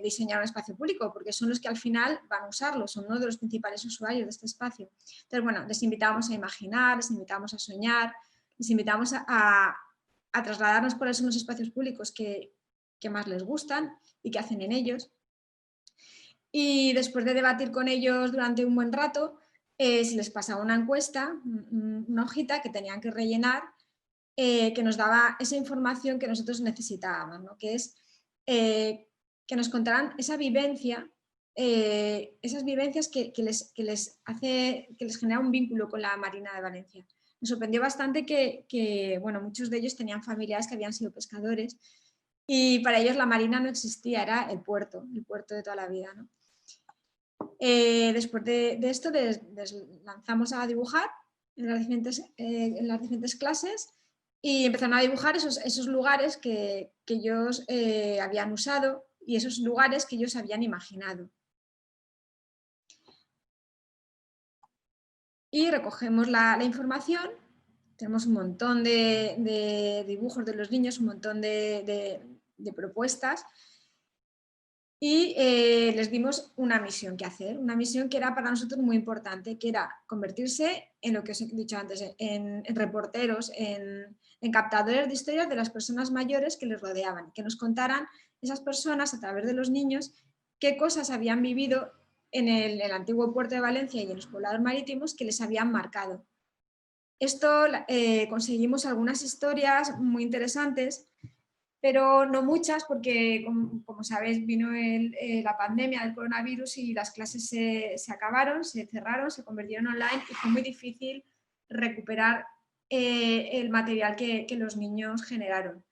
diseñar un espacio público, porque son los que al final van a usarlo, son uno de los principales usuarios de este espacio. Entonces, bueno, les invitamos a imaginar, les invitamos a soñar, les invitamos a trasladarnos cuáles son los espacios públicos que más les gustan y que hacen en ellos. Y después de debatir con ellos durante un buen rato, se les pasaba una encuesta, una hojita que tenían que rellenar, que nos daba esa información que nosotros necesitábamos, ¿no? Que es que nos contaran esa vivencia, esas vivencias que les genera un vínculo con la Marina de Valencia. Nos sorprendió bastante que muchos de ellos tenían familiares que habían sido pescadores y para ellos la Marina no existía, era el puerto de toda la vida, ¿no? Después de esto les lanzamos a dibujar en las diferentes clases y empezaron a dibujar esos lugares que ellos habían usado y esos lugares que ellos habían imaginado. Y recogemos la información, tenemos un montón de dibujos de los niños, un montón de propuestas y les dimos una misión que hacer, una misión que era para nosotros muy importante, que era convertirse en lo que os he dicho antes, en reporteros, en captadores de historias de las personas mayores que les rodeaban, que nos contaran esas personas a través de los niños qué cosas habían vivido en el antiguo puerto de Valencia y en los poblados marítimos que les habían marcado. Esto conseguimos algunas historias muy interesantes, pero no muchas porque, como sabéis, vino la pandemia del coronavirus y las clases se acabaron, se cerraron, se convirtieron online y fue muy difícil recuperar el material que los niños generaron.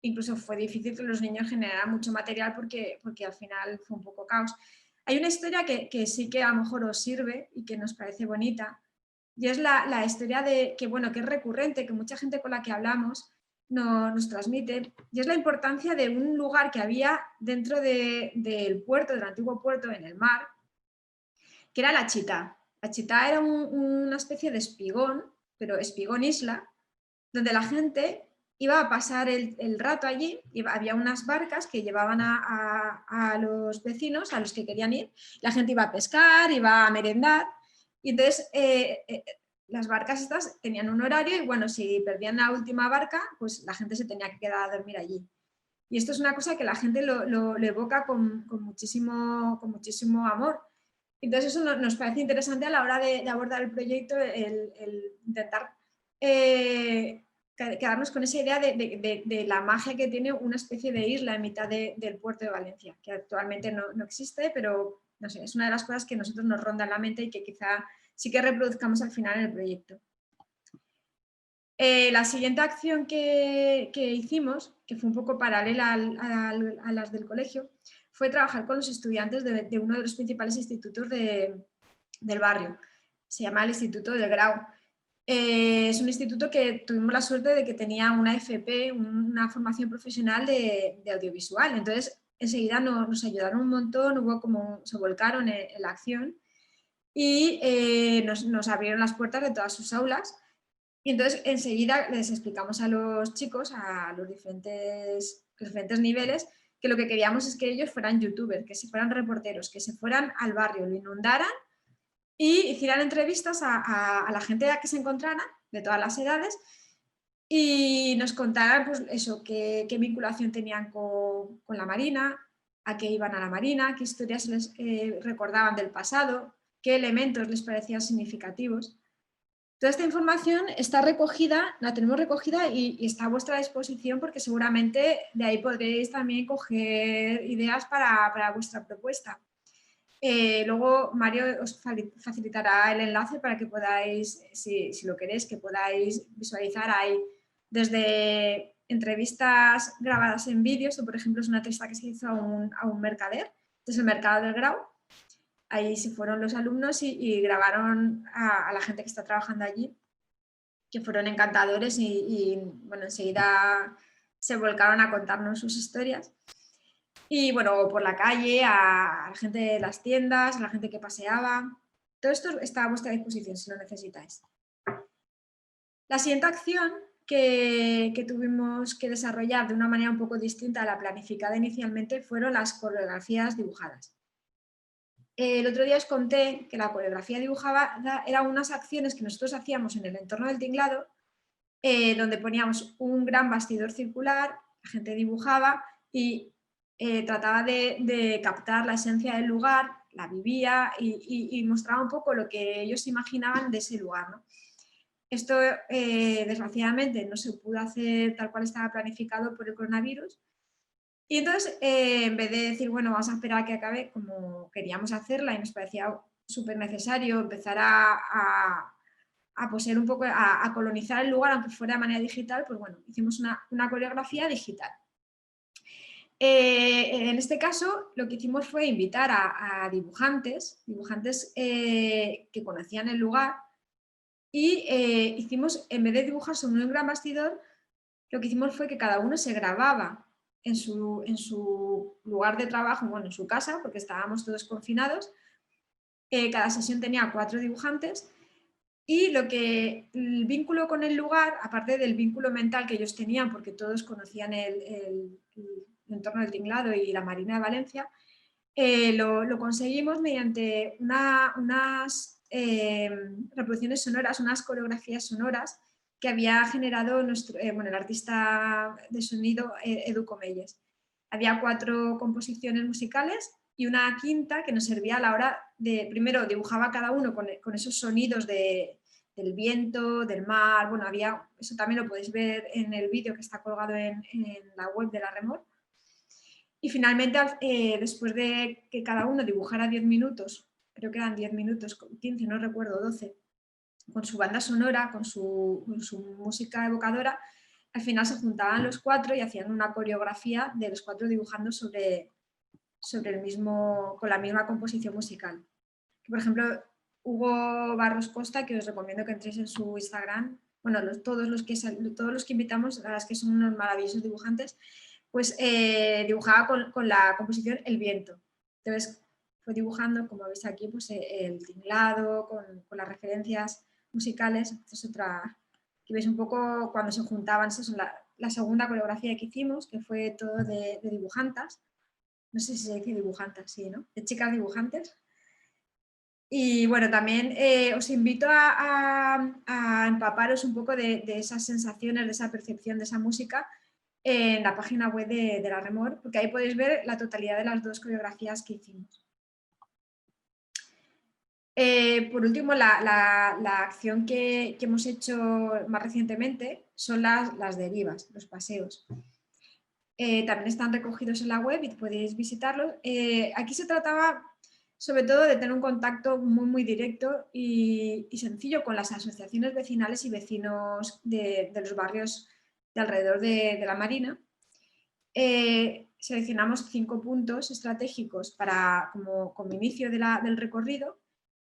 Incluso fue difícil que los niños generaran mucho material porque al final fue un poco caos. Hay una historia que sí que a lo mejor os sirve y que nos parece bonita, y es la historia que es recurrente, que mucha gente con la que hablamos nos transmite, y es la importancia de un lugar que había dentro del puerto, del antiguo puerto en el mar, que era la Chitá. La Chitá era una especie de espigón, pero espigón isla, donde la gente iba a pasar el rato allí, había unas barcas que llevaban a los vecinos, a los que querían ir, la gente iba a pescar, iba a merendar, y entonces las barcas estas tenían un horario y bueno, si perdían la última barca, pues la gente se tenía que quedar a dormir allí. Y esto es una cosa que la gente lo evoca con muchísimo amor. Entonces eso nos parece interesante a la hora de abordar el proyecto, el intentar quedarnos con esa idea de la magia que tiene una especie de isla en mitad del puerto de Valencia, que actualmente no existe, pero no sé, es una de las cosas que a nosotros nos ronda en la mente y que quizá sí que reproduzcamos al final en el proyecto. La siguiente acción que hicimos, que fue un poco paralela a las del colegio, fue trabajar con los estudiantes de uno de los principales institutos del barrio. Se llama el Instituto del Grau. Es un instituto que tuvimos la suerte de que tenía una FP, una formación profesional de audiovisual. Entonces, enseguida nos ayudaron un montón, se volcaron en la acción y nos abrieron las puertas de todas sus aulas. Y entonces enseguida les explicamos a los chicos, a los diferentes niveles, que lo que queríamos es que ellos fueran youtubers, que se fueran reporteros, que se fueran al barrio, lo inundaran y hicieran entrevistas a la gente que se encontrara, de todas las edades, y nos contaran pues eso, qué vinculación tenían con la Marina, a qué iban a la Marina, qué historias les recordaban del pasado, qué elementos les parecían significativos. Toda esta información está recogida, la tenemos recogida y está a vuestra disposición porque seguramente de ahí podréis también coger ideas para vuestra propuesta. Luego Mario os facilitará el enlace para que podáis, si lo queréis, que podáis visualizar ahí desde entrevistas grabadas en vídeo. Esto, por ejemplo, es una entrevista que se hizo a un mercader, desde el mercado del Grau. Ahí se fueron los alumnos y grabaron a la gente que está trabajando allí, que fueron encantadores y bueno, enseguida se volcaron a contarnos sus historias. Y bueno, por la calle, a la gente de las tiendas, a la gente que paseaba. Todo esto está a vuestra disposición si lo necesitáis. La siguiente acción que tuvimos que desarrollar de una manera un poco distinta a la planificada inicialmente fueron las coreografías dibujadas. El otro día os conté que la coreografía dibujada eran unas acciones que nosotros hacíamos en el entorno del tinglado, donde poníamos un gran bastidor circular, la gente dibujaba y trataba de captar la esencia del lugar, la vivía y mostraba un poco lo que ellos imaginaban de ese lugar, ¿no? Esto, desgraciadamente, no se pudo hacer tal cual estaba planificado por el coronavirus. Y entonces, en vez de decir, bueno, vamos a esperar a que acabe, como queríamos hacerla y nos parecía súper necesario empezar a poseer un poco, a colonizar el lugar, aunque fuera de manera digital, pues bueno, hicimos una coreografía digital. En este caso, lo que hicimos fue invitar a dibujantes que conocían el lugar y hicimos, en vez de dibujar sobre un gran bastidor, lo que hicimos fue que cada uno se grababa en su lugar de trabajo, bueno, en su casa, porque estábamos todos confinados. Cada sesión tenía 4 dibujantes y el vínculo con el lugar, aparte del vínculo mental que ellos tenían, porque todos conocían el entorno del tinglado y la Marina de Valencia, lo conseguimos mediante unas reproducciones sonoras, unas coreografías sonoras que había generado el artista de sonido Edu Comelles. Había 4 composiciones musicales y una quinta que nos servía a la hora de, primero dibujaba cada uno con esos sonidos del viento, del mar, bueno, eso también lo podéis ver en el vídeo que está colgado en la web de la Remor. Y finalmente, después de que cada uno dibujara 10 minutos, creo que eran 10 minutos, 15, no recuerdo, 12, con su banda sonora, con su música evocadora, al final se juntaban los 4 y hacían una coreografía de los 4 dibujando sobre el mismo, con la misma composición musical. Por ejemplo, Hugo Barros Costa, que os recomiendo que entréis en su Instagram, bueno, todos los que invitamos, la verdad es que son unos maravillosos dibujantes, pues dibujaba con la composición El viento. Entonces fue dibujando, como veis aquí, pues el tinglado, con las referencias musicales. Esta es otra, que veis un poco cuando se juntaban, la segunda coreografía que hicimos, que fue todo de dibujantas. No sé si se dice dibujantas, sí, ¿no? De chicas dibujantes. Y bueno, también os invito a empaparos un poco de esas sensaciones, de esa percepción, de esa música en la página web de la Remor, porque ahí podéis ver la totalidad de las 2 coreografías que hicimos. Por último, la acción que hemos hecho más recientemente son las derivas, los paseos. También están recogidos en la web y podéis visitarlos. Aquí se trataba sobre todo de tener un contacto muy directo y sencillo con las asociaciones vecinales y vecinos de los barrios de alrededor de la Marina. Seleccionamos 5 puntos estratégicos como inicio del recorrido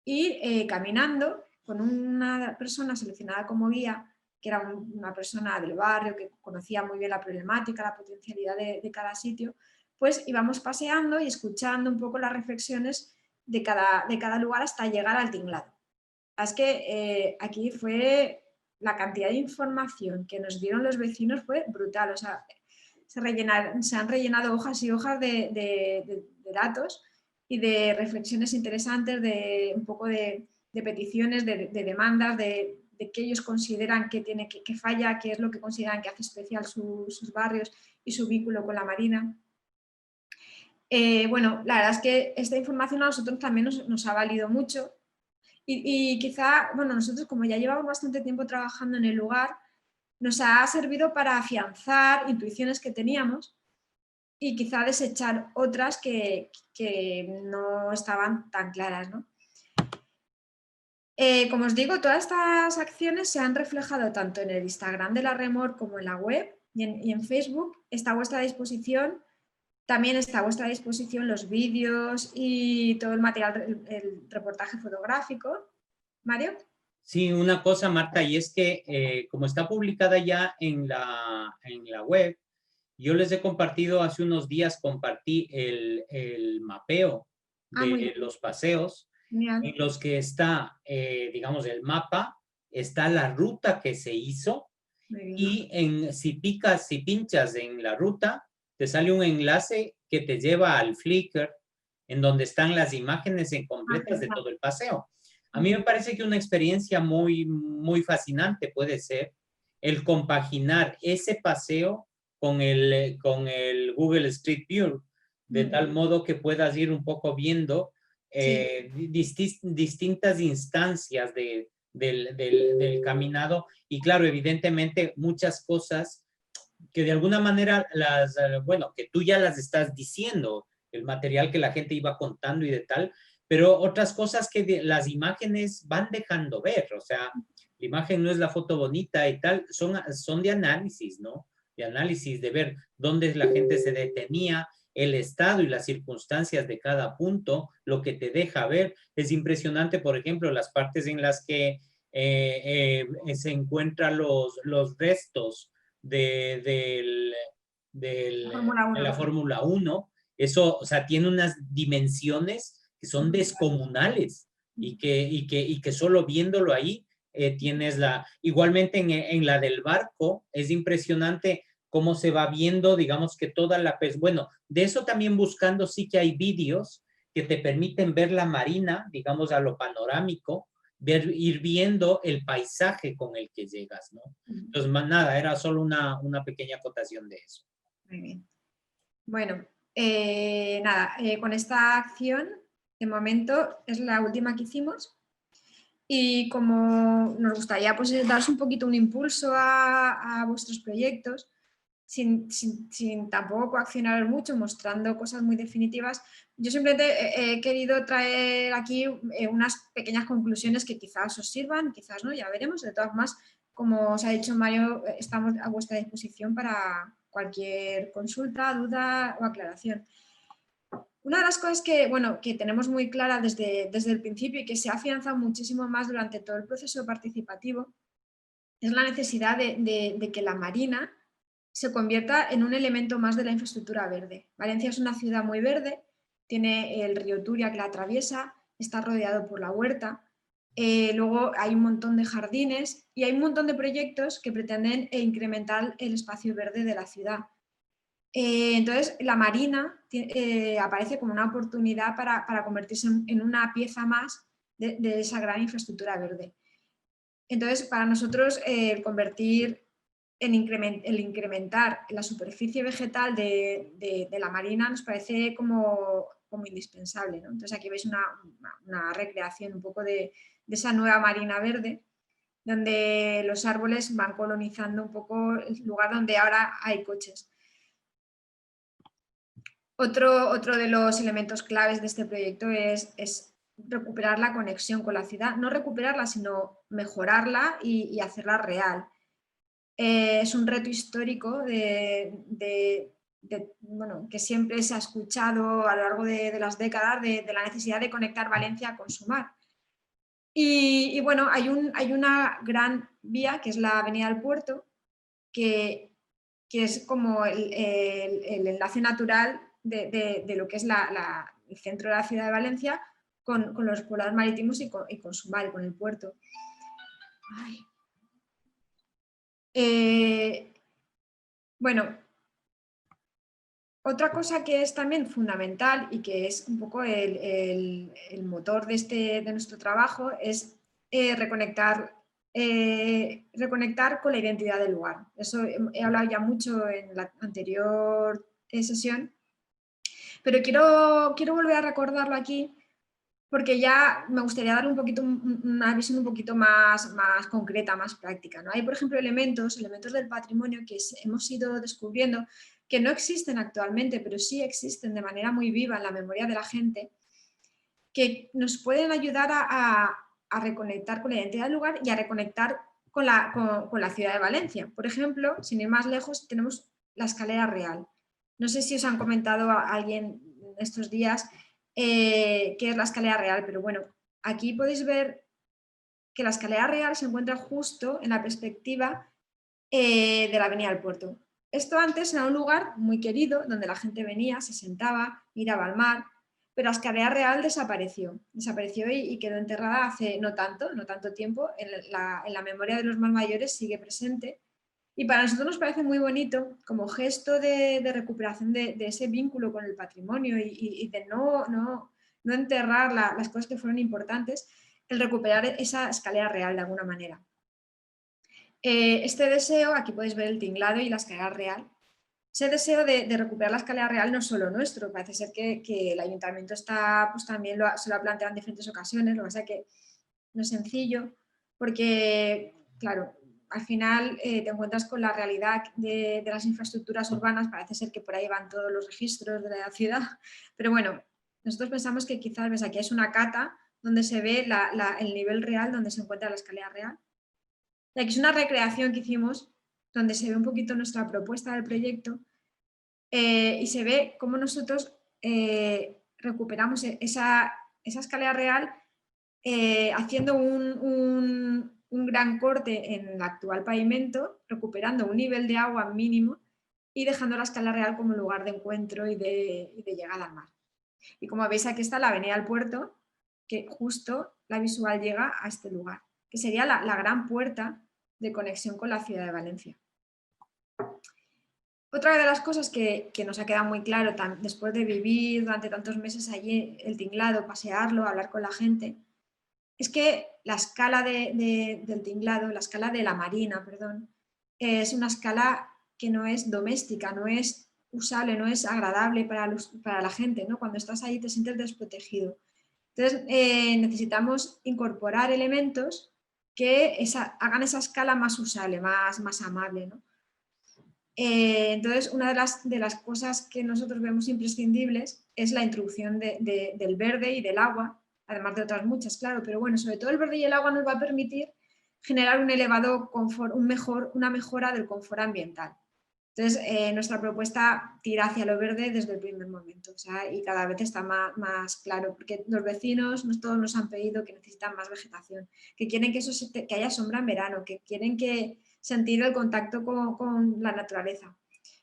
y caminando con una persona seleccionada como guía, que era una persona del barrio que conocía muy bien la problemática, la potencialidad de cada sitio, pues íbamos paseando y escuchando un poco las reflexiones de cada lugar hasta llegar al tinglado. Es que aquí fue la cantidad de información que nos dieron los vecinos fue brutal, o sea, se han rellenado hojas y hojas de datos y de reflexiones interesantes, de un poco de peticiones, de demandas, de qué ellos consideran que falla, qué es lo que consideran que hace especial sus barrios y su vínculo con la Marina. Bueno, la verdad es que esta información a nosotros también nos ha valido mucho y quizá, bueno, nosotros como ya llevamos bastante tiempo trabajando en el lugar, nos ha servido para afianzar intuiciones que teníamos y quizá desechar otras que no estaban tan claras, ¿no? Como os digo, todas estas acciones se han reflejado tanto en el Instagram de la Remor como en la web y en Facebook. Está a vuestra disposición. También está a vuestra disposición los vídeos y todo el material, el reportaje fotográfico. ¿Mario? Sí, una cosa, Marta, y es que como está publicada ya en la web, yo les he compartido hace unos días, compartí el mapeo de los paseos, en los que está, digamos, el mapa, está la ruta que se hizo, y si pinchas en la ruta, te sale un enlace que te lleva al Flickr, en donde están las imágenes completas de todo el paseo. A mí me parece que una experiencia muy fascinante puede ser el compaginar ese paseo con el Google Street View, de tal modo que puedas ir un poco viendo distintas instancias del caminado y claro, evidentemente muchas cosas que de alguna manera bueno, que tú ya las estás diciendo, el material que la gente iba contando y de tal, pero otras cosas que las imágenes van dejando ver, o sea, la imagen no es la foto bonita y tal, son de análisis, ¿no? De análisis, de ver dónde la gente se detenía, el estado y las circunstancias de cada punto, lo que te deja ver. Es impresionante, por ejemplo, las partes en las que se encuentran los restos de la Fórmula 1. Eso, o sea, tiene unas dimensiones que son descomunales y que solo viéndolo ahí tienes igualmente en la del barco, es impresionante cómo se va viendo, digamos que toda bueno, de eso también buscando sí que hay vídeos que te permiten ver la marina, digamos a lo panorámico, ir viendo el paisaje con el que llegas, ¿no? Entonces, más nada, era solo una pequeña acotación de eso. Muy bien. Bueno, nada, con esta acción, de momento, es la última que hicimos y como nos gustaría pues, daros un poquito un impulso a vuestros proyectos, sin tampoco coaccionar mucho, mostrando cosas muy definitivas, yo simplemente he querido traer aquí unas pequeñas conclusiones que quizás os sirvan, quizás no, ya veremos. De todas formas, como os ha dicho Mario, estamos a vuestra disposición para cualquier consulta, duda o aclaración. Una de las cosas que tenemos muy clara desde el principio y que se ha afianzado muchísimo más durante todo el proceso participativo es la necesidad de que la Marina se convierta en un elemento más de la infraestructura verde. Valencia es una ciudad muy verde, tiene el río Turia que la atraviesa, está rodeado por la huerta Luego hay un montón de jardines y hay un montón de proyectos que pretenden incrementar el espacio verde de la ciudad. Entonces, la marina aparece como una oportunidad para convertirse en una pieza más de esa gran infraestructura verde. Entonces, para nosotros, el incrementar la superficie vegetal de la marina nos parece como indispensable, ¿no? Entonces, aquí veis una recreación un poco de esa nueva marina verde, donde los árboles van colonizando un poco el lugar donde ahora hay coches. Otro de los elementos claves de este proyecto es recuperar la conexión con la ciudad. No recuperarla, sino mejorarla y hacerla real. Es un reto histórico bueno, que siempre se ha escuchado a lo largo de las décadas de la necesidad de conectar Valencia con su mar. Y bueno, hay una gran vía, que es la Avenida del Puerto, que es como el enlace natural de lo que es el centro de la ciudad de Valencia con los poblados marítimos y con su mar, con el puerto. Bueno, otra cosa que es también fundamental y que es un poco el motor de nuestro trabajo es reconectar con la identidad del lugar. Eso he hablado ya mucho en la anterior sesión, pero quiero volver a recordarlo aquí porque ya me gustaría dar una visión un poquito más concreta, más práctica, ¿no? Hay, por ejemplo, elementos del patrimonio que hemos ido descubriendo que no existen actualmente, pero sí existen de manera muy viva en la memoria de la gente, que nos pueden ayudar a reconectar con la identidad del lugar y a reconectar con la ciudad de Valencia. Por ejemplo, sin ir más lejos, tenemos la Escalera Real. No sé si os han comentado a alguien estos días qué es la Escalera Real, pero bueno, aquí podéis ver que la Escalera Real se encuentra justo en la perspectiva de la Avenida del Puerto. Esto antes era un lugar muy querido, donde la gente venía, se sentaba, miraba al mar, pero la Escalera Real desapareció y quedó enterrada hace no tanto tiempo, en la memoria de los más mayores sigue presente. Y para nosotros nos parece muy bonito, como gesto de recuperación de ese vínculo con el patrimonio y de no enterrar las cosas que fueron importantes, el recuperar esa Escalera Real de alguna manera. Este deseo, aquí podéis ver el tinglado y la Escalera Real. Ese deseo de recuperar la Escalera Real no es solo nuestro, parece ser que el ayuntamiento pues también se lo ha planteado en diferentes ocasiones, lo que pasa es que no es sencillo, porque, claro, al final te encuentras con la realidad de las infraestructuras urbanas, parece ser que por ahí van todos los registros de la ciudad, pero bueno, nosotros pensamos que quizás, ves, aquí es una cata donde se ve el nivel real donde se encuentra la Escalera Real. Y aquí es una recreación que hicimos donde se ve un poquito nuestra propuesta del proyecto y se ve cómo nosotros recuperamos esa Escalera Real haciendo un gran corte en el actual pavimento, recuperando un nivel de agua mínimo y dejando la Escalera Real como lugar de encuentro y de llegada al mar. Y como veis, aquí está la Avenida del Puerto, que justo la visual llega a este lugar, que sería la gran puerta de conexión con la ciudad de Valencia. Otra de las cosas que nos ha quedado muy claro después de vivir durante tantos meses allí el tinglado, pasearlo, hablar con la gente, es que la escala del tinglado, la escala de la marina, perdón, es una escala que no es doméstica, no es usable, no es agradable para la gente, ¿no? Cuando estás ahí te sientes desprotegido. Entonces necesitamos incorporar elementos que hagan esa escala más usable, más amable, ¿no? Entonces, una de las cosas que nosotros vemos imprescindibles es la introducción del verde y del agua, además de otras muchas, claro, pero bueno, sobre todo el verde y el agua nos va a permitir generar un elevado confort, una mejora del confort ambiental. Entonces, nuestra propuesta tira hacia lo verde desde el primer momento, o sea, y cada vez está más claro, porque los vecinos todos nos han pedido que necesitan más vegetación, que quieren que haya sombra en verano, que quieren sentir el contacto con la naturaleza.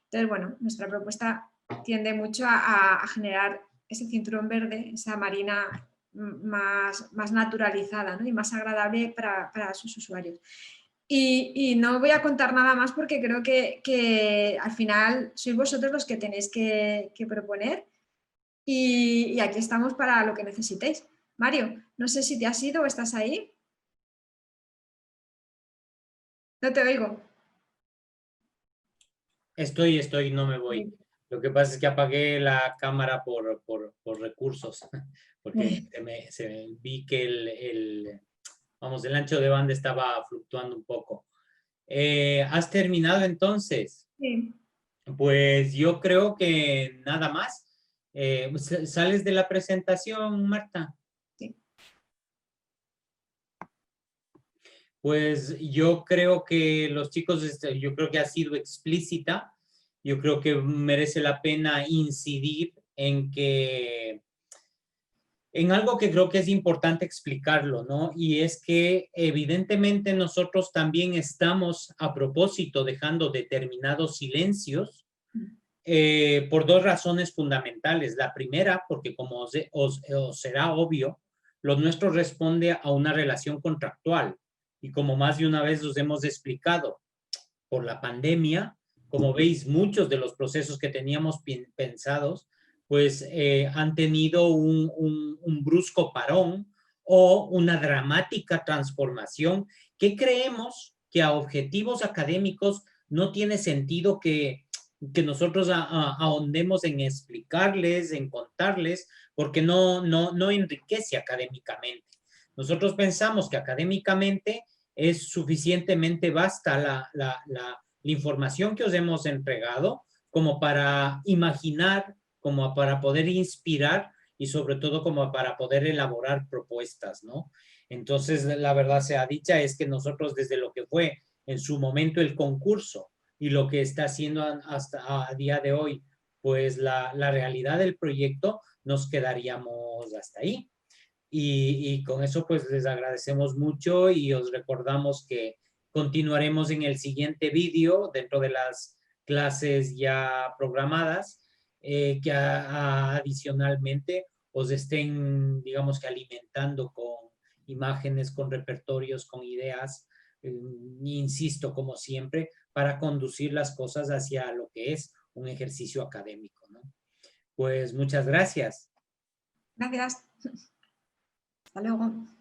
Entonces, bueno, nuestra propuesta tiende mucho a generar ese cinturón verde, esa marina más naturalizada, ¿no? Y más agradable para sus usuarios. Y no voy a contar nada más porque creo que al final sois vosotros los que tenéis que proponer y aquí estamos para lo que necesitéis. Mario, no sé si te has ido o estás ahí. No te oigo. Estoy, no me voy. Lo que pasa es que apagué la cámara por recursos, porque vi que el ancho de banda estaba fluctuando un poco. ¿Has terminado entonces? Sí. Pues yo creo que nada más. ¿Sales de la presentación, Marta? Sí. Pues yo creo que los chicos, yo creo que ha sido explícita. Yo creo que merece la pena incidir en algo que creo que es importante explicarlo, ¿no? Y es que evidentemente nosotros también estamos a propósito dejando determinados silencios por dos razones fundamentales. La primera, porque como os será obvio, lo nuestro responde a una relación contractual. Y como más de una vez os hemos explicado, por la pandemia, como veis, muchos de los procesos que teníamos pensados, pues han tenido un brusco parón o una dramática transformación que creemos que a objetivos académicos no tiene sentido que nosotros ahondemos en explicarles, en contarles, porque no enriquece académicamente. Nosotros pensamos que académicamente es suficientemente vasta la información que os hemos entregado como para imaginar, como para poder inspirar y sobre todo como para poder elaborar propuestas, ¿no? Entonces, la verdad sea dicha es que nosotros desde lo que fue en su momento el concurso y lo que está haciendo hasta a día de hoy, pues la realidad del proyecto, nos quedaríamos hasta ahí. Y con eso pues les agradecemos mucho y os recordamos que continuaremos en el siguiente vídeo dentro de las clases ya programadas, que adicionalmente os estén, digamos que alimentando con imágenes, con repertorios, con ideas, insisto, como siempre, para conducir las cosas hacia lo que es un ejercicio académico, ¿no? Pues muchas gracias. Gracias. Hasta luego.